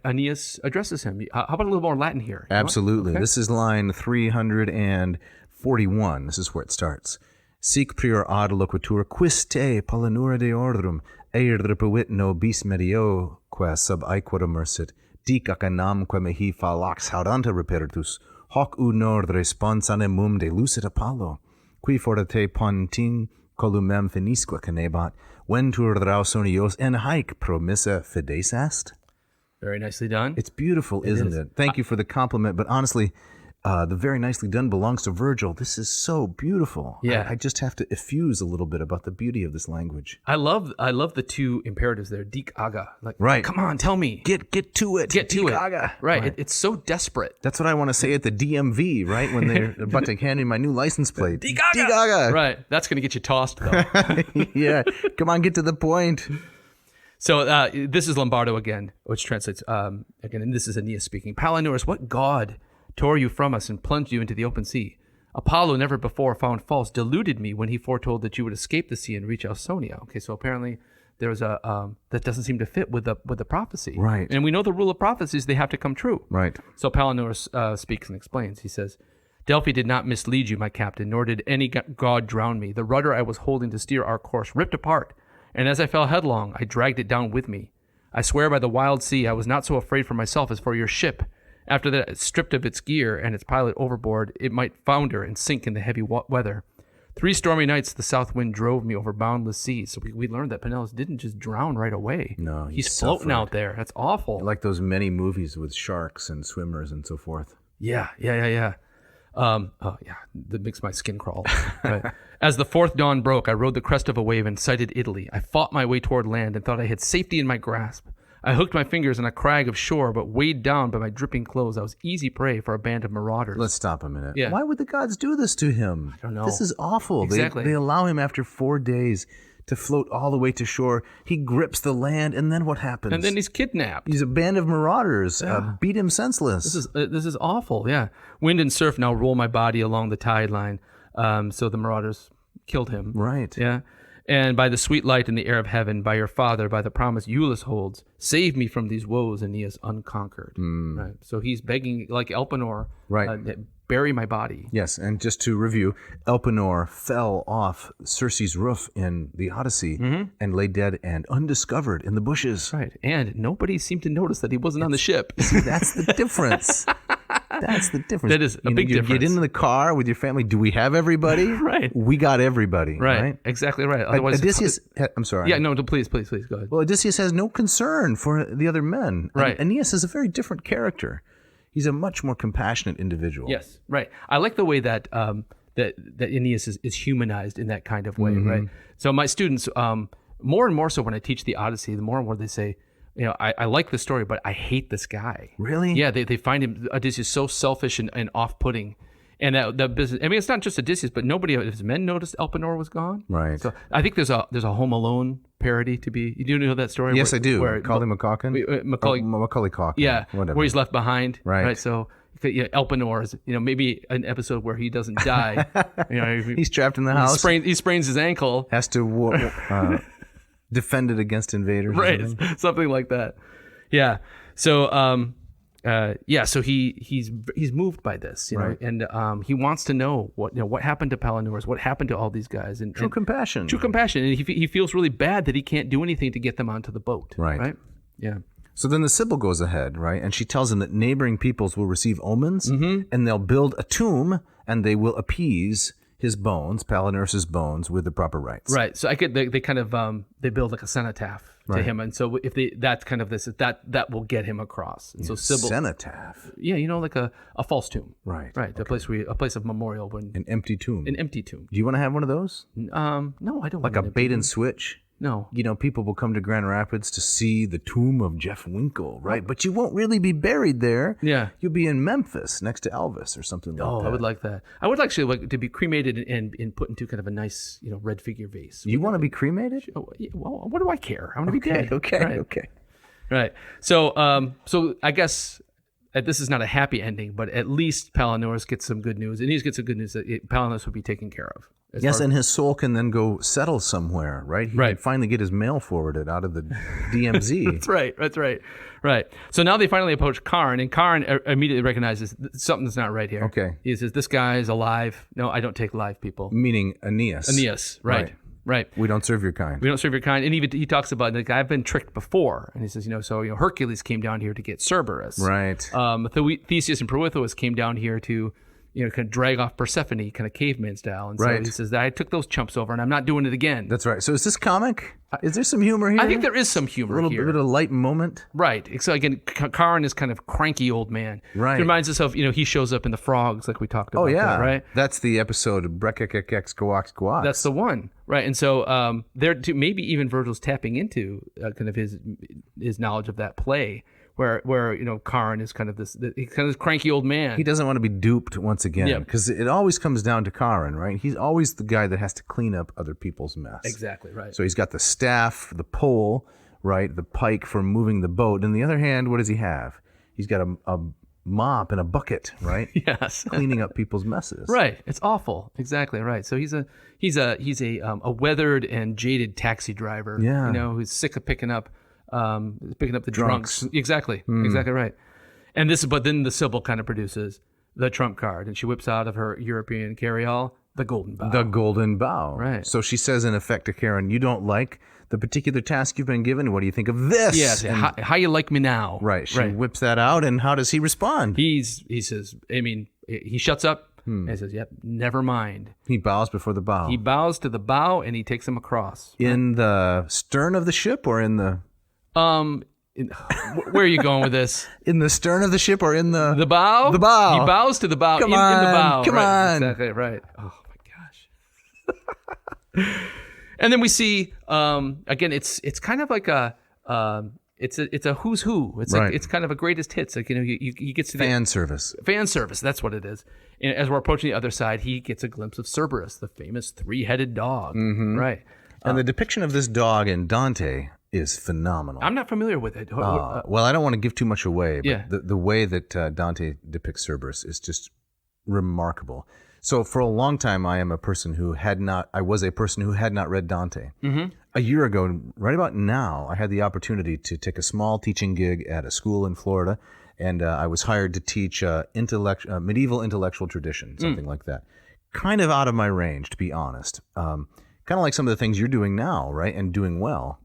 Aeneas addresses him. How about a little more Latin here? Absolutely. Okay. This is line 341. This is where it starts. Sic prior ad loquitur quis te Palinura deordrum eirdrapuit no bis medio qua sub aequora mersit dic acanam qua mehi falax haudanta repertus hoc unord responsane mum de lucid Apollo qui forte pontin columem finisque canebat ventur drausonios en haec promissa fides est. Very nicely done. It's beautiful, isn't it? Thank you for the compliment, but honestly, the very nicely done belongs to Vergil. This is so beautiful. Yeah. I just have to effuse a little bit about the beauty of this language. I love the two imperatives there. Dic aga. Like, right. Come on, tell me. Get to it. Get to Dic it. aga. Right. It's so desperate. That's what I want to say at the DMV, right? When they're about to hand me my new license plate. Dic aga. Dic aga. Right. That's going to get you tossed, though. Yeah. Come on, get to the point. So this is Lombardo again, which translates, again, and this is Aeneas speaking. Palinurus, what god tore you from us and plunged you into the open sea? Apollo, never before found false, deluded me when he foretold that you would escape the sea and reach Ausonia. Okay, so apparently there was that doesn't seem to fit with the prophecy. Right. And we know the rule of prophecies, they have to come true. Right. So Palinurus speaks and explains. He says, Delphi did not mislead you, my captain, nor did any god drown me. The rudder I was holding to steer our course ripped apart, and as I fell headlong, I dragged it down with me. I swear by the wild sea, I was not so afraid for myself as for your ship. After that, stripped of its gear and its pilot overboard, it might founder and sink in the heavy weather. 3 stormy nights the south wind drove me over boundless seas. So we learned that Penelus didn't just drown right away. No, he's floating out there. That's awful. Like those many movies with sharks and swimmers and so forth. Yeah. That makes my skin crawl. Right. As the 4th dawn broke, I rode the crest of a wave and sighted Italy. I fought my way toward land and thought I had safety in my grasp. I hooked my fingers on a crag of shore, but weighed down by my dripping clothes, I was easy prey for a band of marauders. Let's stop a minute. Yeah. Why would the gods do this to him? I don't know. This is awful. Exactly. They allow him after 4 days to float all the way to shore. He grips the land, and then what happens? And then he's kidnapped. He's a band of marauders. Beat him senseless. This is awful. Yeah. Wind and surf now roll my body along the tide line. So the marauders killed him. Right. Yeah. And by the sweet light in the air of heaven, by your father, by the promise Iulus holds, save me from these woes, Aeneas unconquered. Right. So he's begging, like Elpenor, right. bury my body. Yes, and just to review, Elpenor fell off Circe's roof in the Odyssey and lay dead and undiscovered in the bushes. Right. And nobody seemed to notice that he wasn't on the ship. See, that's the difference. That's the difference. That is a big you difference. Get into the car with your family. Do we have everybody? Right. We got everybody. Right. Exactly right. Otherwise, Odysseus. I'm sorry. Yeah. No. Please. Go ahead. Well, Odysseus has no concern for the other men. Right. Aeneas is a very different character. He's a much more compassionate individual. Yes. Right. I like the way that that Aeneas is humanized in that kind of way. Right. So my students, more and more so when I teach the Odyssey, the more and more they say, I like the story, but I hate this guy. Really? Yeah, they find him, Odysseus, so selfish and off-putting. And that business, I mean, it's not just Odysseus, but nobody of his men noticed Elpenor was gone. Right. So I think there's a Home Alone parody to be. You do know that story? Yes, I do. Where Macaulay Culkin? Macaulay Culkin. Yeah, Whatever. where he's left behind. Right. So Elpenor is, maybe an episode where he doesn't die. He's trapped in the house. He sprains his ankle. Has to defend it against invaders. Right, something like that. Yeah. So, so he's moved by this, Right. and he wants to know what happened to Palinurus, what happened to all these guys, and True compassion. True compassion, and he feels really bad that he can't do anything to get them onto the boat. Right. Yeah. So then the Sibyl goes ahead, right? And she tells him that neighboring peoples will receive omens and they'll build a tomb and they will appease his bones, Palinurus's bones, with the proper rites. Right. So they kind of they build like a cenotaph to him, and so if that's kind of this that will get him across. And so Sibyl, cenotaph. yeah, like a false tomb. Right. Right. Okay. A place of memorial when An empty tomb. an empty tomb. Do you want to have one of those? No, I don't. Like want a an empty bait tomb. and switch? No. People will come to Grand Rapids to see the tomb of Jeff Winkle, right? But you won't really be buried there. Yeah. You'll be in Memphis next to Elvis or something like that. Oh, I would like that. I would actually like to be cremated and put into kind of a nice, red figure vase. You want to be cremated? Oh, yeah, well, what do I care? I want to be dead. Okay. Right. So, I guess this is not a happy ending, but at least Palinurus gets some good news. Aeneas gets some good news that Palinurus will be taken care of. Yes, and his soul can then go settle somewhere, right? He can finally get his mail forwarded out of the DMZ. That's right. So now they finally approach Charon, and Charon immediately recognizes something's not right here. Okay. He says, "This guy is alive. No, I don't take live people." Meaning Aeneas. Aeneas, right. We don't serve your kind. We don't serve your kind. And even he talks about, like, I've been tricked before. And he says, Hercules came down here to get Cerberus. Right. Theseus and Prometheus came down here to, kind of drag off Persephone, kind of caveman style. And so he says, I took those chumps over and I'm not doing it again. That's right. So is this comic? Is there some humor here? I think there is some humor here. A here. bit of a light moment. Right. So again, Charon is kind of cranky old man. Right. It reminds us of, he shows up in the frogs like we talked about. Oh, yeah. That, right. That's the episode of Brekekekeks Goax. That's the one. Right. And so there too, maybe even Vergil's tapping into kind of his knowledge of that play. Where Charon is kind of this cranky old man. He doesn't want to be duped once again, because it always comes down to Charon, right? He's always the guy that has to clean up other people's mess. Exactly right. So he's got the staff, the pole, right, the pike for moving the boat. On the other hand, what does he have? He's got a mop and a bucket, right? Yes, cleaning up people's messes. Right. It's awful. Exactly right. So he's a weathered and jaded taxi driver. Yeah. Who's sick of picking up the drunks. Exactly right. But then the Sibyl kind of produces the trump card, and she whips out of her European carry-all the golden bow. The golden bow. Right. So she says in effect to Charon, you don't like the particular task you've been given. What do you think of this? Yes. How you like me now? Right. She whips that out, and how does he respond? He says, he shuts up and he says, yep, never mind. He bows before the bow. He bows to the bow and he takes him across. In the stern of the ship or in the... Where are you going with this? In the stern of the ship or in the bow? The bow. He bows to the bow. Come in the bow. Come on. Exactly right. Oh my gosh. And then we see again. It's kind of like it's a who's who. It's like it's kind of a greatest hits. Like he gets to fan service. Fan service. That's what it is. And as we're approaching the other side, he gets a glimpse of Cerberus, the famous 3-headed dog. Mm-hmm. Right. And the depiction of this dog in Dante is phenomenal. I'm not familiar with it. Well, I don't want to give too much away, but Yeah. the way that Dante depicts Cerberus is just remarkable. So for a long time, I was a person who had not read Dante. Mm-hmm. A year ago, right about now, I had the opportunity to take a small teaching gig at a school in Florida, and I was hired to teach medieval intellectual tradition, something like that. Kind of out of my range, to be honest. Kind of like some of the things you're doing now, right? And doing well.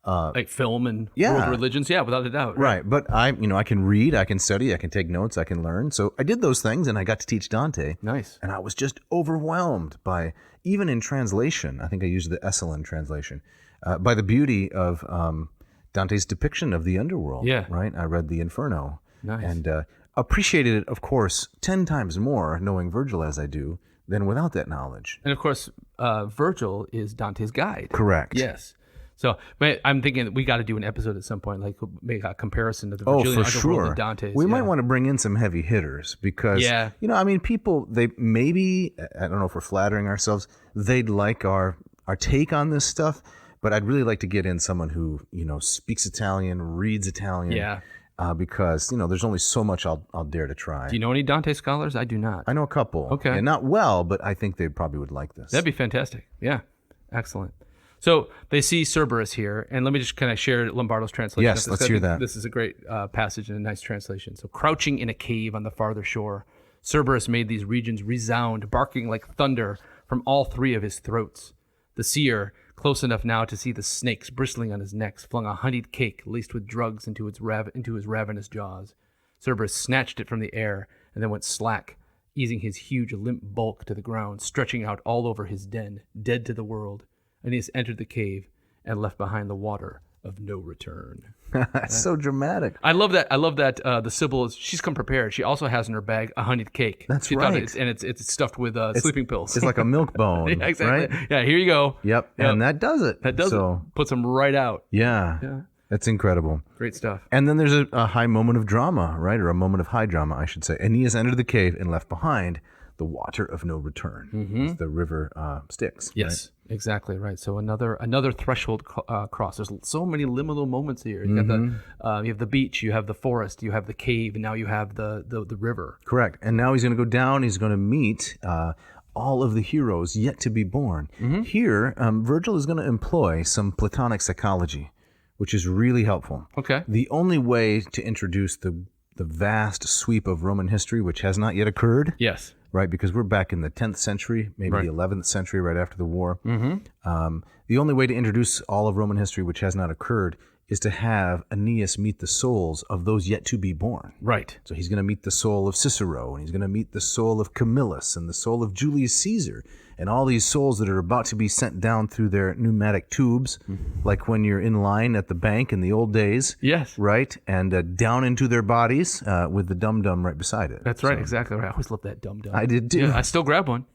Like film and world religions, without a doubt. Right, but I can read, I can study, I can take notes, I can learn. So I did those things, and I got to teach Dante. Nice. And I was just overwhelmed by, even in translation, I think I used the Esalen translation, by the beauty of Dante's depiction of the underworld. Yeah. Right? I read the Inferno. Nice. And appreciated it, of course, 10 times more knowing Vergil as I do than without that knowledge. And of course, Vergil is Dante's guide. Correct. Yes. So, but I'm thinking that we got to do an episode at some point, like make a comparison of the Oh, Vergilian for Underworld sure. and Dante's. We might want to bring in some heavy hitters because, people, they maybe, I don't know if we're flattering ourselves, they'd like our take on this stuff, but I'd really like to get in someone who, speaks Italian, reads Italian. Yeah. Because, there's only so much I'll dare to try. Do you know any Dante scholars? I do not. I know a couple. Okay. And not well, but I think they probably would like this. That'd be fantastic. Yeah. Excellent. So they see Cerberus here, and let me just kind of share Lombardo's translation. Yes, let's hear that. This is a great passage and a nice translation. So, crouching in a cave on the farther shore, Cerberus made these regions resound, barking like thunder from all three of his throats. The seer, close enough now to see the snakes bristling on his neck, flung a honeyed cake laced with drugs into his ravenous jaws. Cerberus snatched it from the air and then went slack, easing his huge limp bulk to the ground, stretching out all over his den, dead to the world. Aeneas entered the cave and left behind the water of no return. That's so dramatic. I love that. The Sibyl she's come prepared. She also has in her bag a honeyed cake. That's she right. It's stuffed with sleeping pills. It's like a Milkbone, yeah, exactly. right? Yeah, here you go. Yep, and that does it. That does it. Puts them right out. Yeah, that's incredible. Great stuff. And then there's a high moment of drama, right? Or a moment of high drama, I should say. Aeneas entered the cave and left behind the water of no return. Mm-hmm. As the river Styx. Yes, right? Exactly right. So another threshold cross. There's so many liminal moments here. You have the beach, you have the forest, you have the cave, and now you have the river. Correct. And now he's going to go down. He's going to meet all of the heroes yet to be born. Mm-hmm. Here, Vergil is going to employ some Platonic psychology, which is really helpful. Okay. The only way to introduce the vast sweep of Roman history, which has not yet occurred. Yes. Right, because we're back in the 10th century, maybe the 11th century, right after the war. Mm-hmm. The only way to introduce all of Roman history, which has not occurred, is to have Aeneas meet the souls of those yet to be born. Right. So he's going to meet the soul of Cicero, and he's going to meet the soul of Camillus, and the soul of Julius Caesar, and all these souls that are about to be sent down through their pneumatic tubes, like when you're in line at the bank in the old days. Yes. Right? And down into their bodies with the dum-dum right beside it. That's right, exactly right. I always love that dum-dum. I did too. Yeah, I still grab one.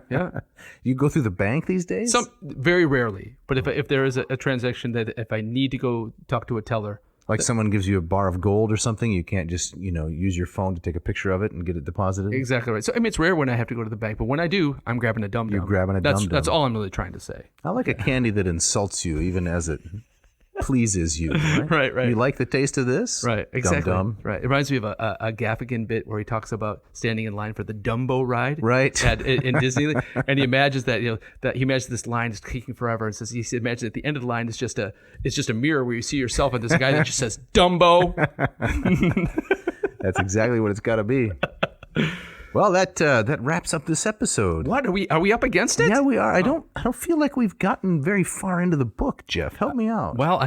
Yeah. You go through the bank these days? Very rarely. But if there is a transaction that if I need to go talk to a teller, like someone gives you a bar of gold or something, you can't just, use your phone to take a picture of it and get it deposited? Exactly right. So, it's rare when I have to go to the bank, but when I do, I'm grabbing a dum-dum. You're grabbing a dum-dum. That's all I'm really trying to say. I like a candy that insults you, even as it pleases you. Right? Right. You like the taste of this? Right, exactly. Dum-dum. Right. It reminds me of a Gaffigan bit where he talks about standing in line for the Dumbo ride. Right. In Disney, and he imagines that he imagines this line is taking forever, and says he imagines at the end of the line is just a mirror where you see yourself and this guy that just says Dumbo. That's exactly what it's got to be. Well, that wraps up this episode. What are we up against it? Yeah, we are. I don't feel like we've gotten very far into the book, Jeff. Help me out. Well,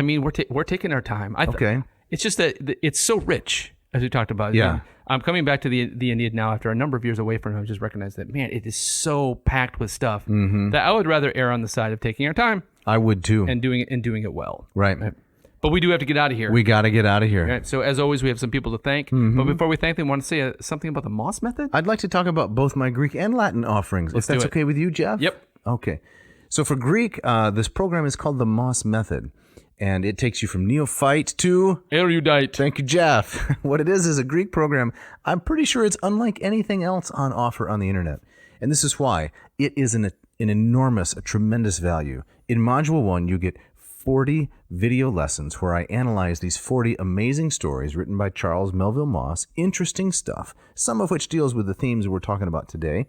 we're taking our time. Okay. It's just that it's so rich, as we talked about. Yeah. And I'm coming back to the Aeneid now after a number of years away from it. I just recognized that, man, it is so packed with stuff that I would rather err on the side of taking our time. I would too. And doing it well. Right. But we do have to get out of here. We got to get out of here. Right, so as always, we have some people to thank. But before we thank them, I want to say something about the Moss method. I'd like to talk about both my Greek and Latin offerings, if that's okay with you, Jeff? Yep. Okay. So for Greek, this program is called the Moss method, and it takes you from neophyte to erudite. Thank you, Jeff. What it is a Greek program. I'm pretty sure it's unlike anything else on offer on the internet, and this is why. It is an enormous, a tremendous value. In Module 1, you get 40 video lessons where I analyze these 40 amazing stories written by Charles Melville Moss, interesting stuff, some of which deals with the themes we're talking about today.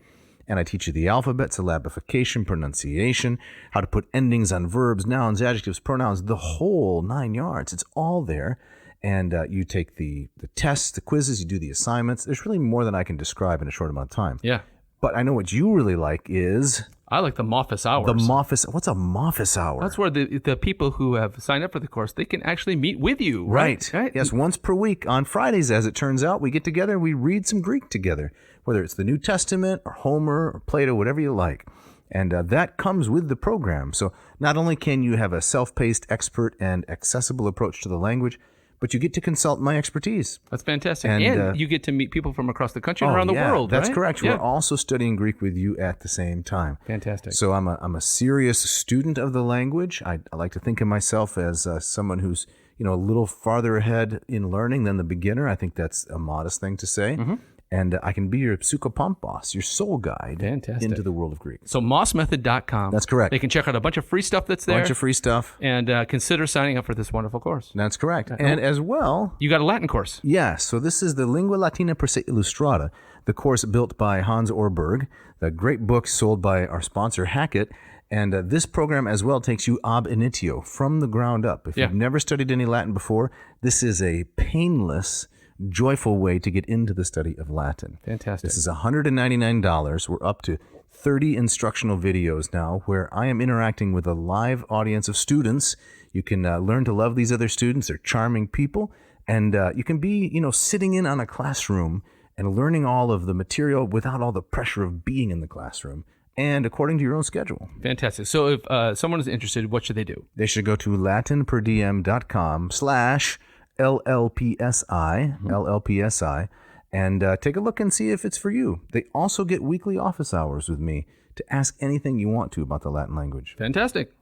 And I teach you the alphabet, syllabification, pronunciation, how to put endings on verbs, nouns, adjectives, pronouns, the whole 9 yards. It's all there. And you take the tests, the quizzes, you do the assignments. There's really more than I can describe in a short amount of time. Yeah. But I know what you really like is... I like the Office hours. What's a Office hour? That's where the people who have signed up for the course, they can actually meet with you. Right. Yes, once per week. On Fridays, as it turns out, we get together and we read some Greek together, whether it's the New Testament or Homer or Plato, whatever you like. And that comes with the program. So not only can you have a self-paced, expert, and accessible approach to the language, but you get to consult my expertise. That's fantastic. And you get to meet people from across the country and around the world, That's right? correct. Yeah. We're also studying Greek with you at the same time. Fantastic. So I'm a serious student of the language. I like to think of myself as someone who's a little farther ahead in learning than the beginner. I think that's a modest thing to say. Mm-hmm. And I can be your psychopampos, your soul guide into the world of Greek. So mossmethod.com. That's correct. They can check out a bunch of free stuff that's there. Bunch of free stuff. And consider signing up for this wonderful course. That's correct. And as well... You got a Latin course. Yeah. So this is the Lingua Latina per se illustrata, the course built by Hans Orberg, the great book sold by our sponsor, Hackett. And this program as well takes you ab initio, from the ground up. If you've never studied any Latin before, this is a painless... joyful way to get into the study of Latin. Fantastic. This is $199. We're up to 30 instructional videos now where I am interacting with a live audience of students. You can learn to love these other students. They're charming people. And you can be, sitting in on a classroom and learning all of the material without all the pressure of being in the classroom and according to your own schedule. Fantastic. So if someone is interested, what should they do? They should go to latinperdiem.com/LLPSI, and take a look and see if it's for you. They also get weekly office hours with me to ask anything you want to about the Latin language. Fantastic.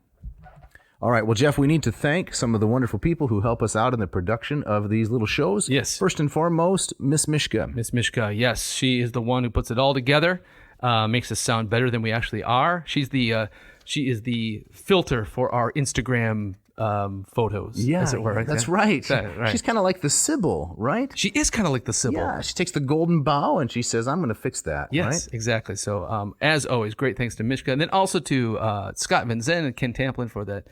All right. Well, Jeff, we need to thank some of the wonderful people who help us out in the production of these little shows. Yes. First and foremost, Miss Mishka. Miss Mishka, yes. She is the one who puts it all together, makes us sound better than we actually are. She is the filter for our Instagram photos, as it were. That's right. Right. She's kind of like the Sybil, right? She is kind of like the Sybil. Yeah, she takes the golden bow and she says, I'm going to fix that, Yes, right? exactly. So, as always, great thanks to Mishka. And then also to Scott Van Zen and Ken Tamplin for the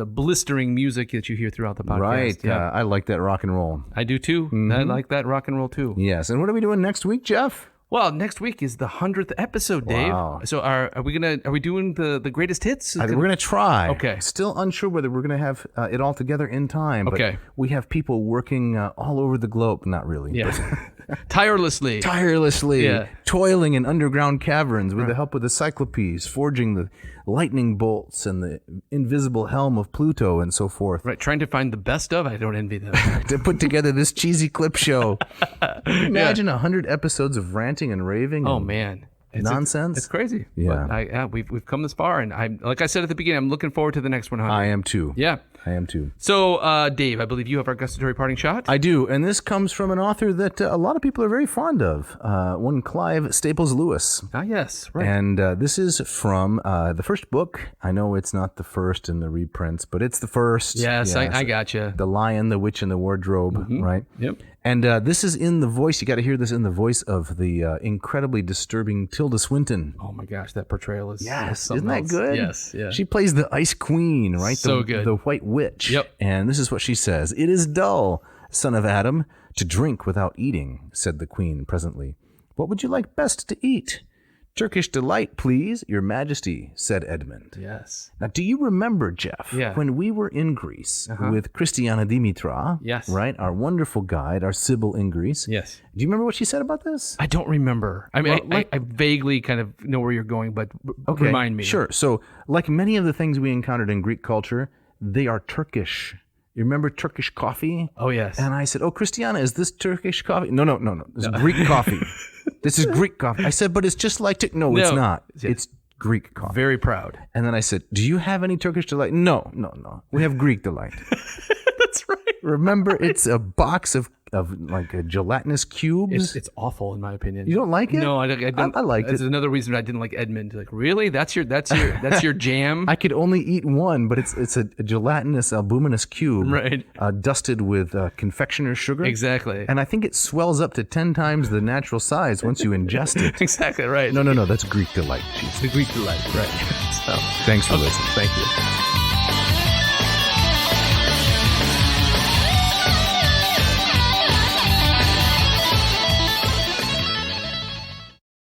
blistering music that you hear throughout the podcast. Right. Yeah, I like that rock and roll. I do, too. Mm-hmm. I like that rock and roll, too. Yes. And what are we doing next week, Jeff? Well, next week is the 100th episode, Dave. Wow. So are we doing the greatest hits? We're gonna try. Okay. Still unsure whether we're gonna have it all together in time. But okay. We have people working all over the globe. Not really. Yeah. Tirelessly. Yeah. Toiling in underground caverns with the help of the Cyclopes, forging the lightning bolts and the invisible helm of Pluto and so forth. Right. Trying to find the best of. I don't envy them. To put together this cheesy clip show. Imagine 100 episodes of ranting and raving. Oh, man. Nonsense. It's crazy. Yeah. But we've come this far, and I'm like I said at the beginning, I'm looking forward to the next 100. I am too. Yeah. I am too. So, Dave, I believe you have our gustatory parting shot. I do, and this comes from an author that a lot of people are very fond of, one Clive Staples Lewis. Ah, yes, right. And this is from the first book. I know it's not the first in the reprints, but it's the first. Yes, I gotcha. The Lion, the Witch, and the Wardrobe, right? Yep. And this is in the voice, you got to hear this in the voice of the incredibly disturbing Tilda Swinton. Oh my gosh, that portrayal is isn't that good? Yes, yeah. She plays the Ice Queen, right? So good. The White Witch. Yep. And this is what she says. "It is dull, son of Adam, to drink without eating," said the Queen presently. "What would you like best to eat?" "Turkish delight, please, your majesty," said Edmund. Yes. Now, do you remember, Jeff, when we were in Greece with Christiana Dimitra, yes, right, our wonderful guide, our Sybil in Greece? Yes. Do you remember what she said about this? I don't remember. I mean, I vaguely kind of know where you're going, but remind me. Sure. So, like many of the things we encountered in Greek culture, they are Turkish. You remember Turkish coffee? Oh, yes. And I said, "Oh, Christiana, is this Turkish coffee?" No. This is Greek coffee. This is Greek coffee. I said, "But it's just like No, it's not. It's Greek coffee." Very proud. And then I said, "Do you have any Turkish delight?" No. We have Greek delight. That's right. Remember, it's a box of like gelatinous cubes. It's awful in my opinion. You don't like it? No, I don't. I liked it. That's another reason I didn't like Edmund. Like, really? That's your jam? I could only eat one, but it's a gelatinous albuminous cube, right? Dusted with confectioner's sugar. Exactly. And I think it swells up to 10 times the natural size once you ingest it. Exactly right. No. That's Greek delight. The Greek delight, right? So, thanks for listening. Thank you.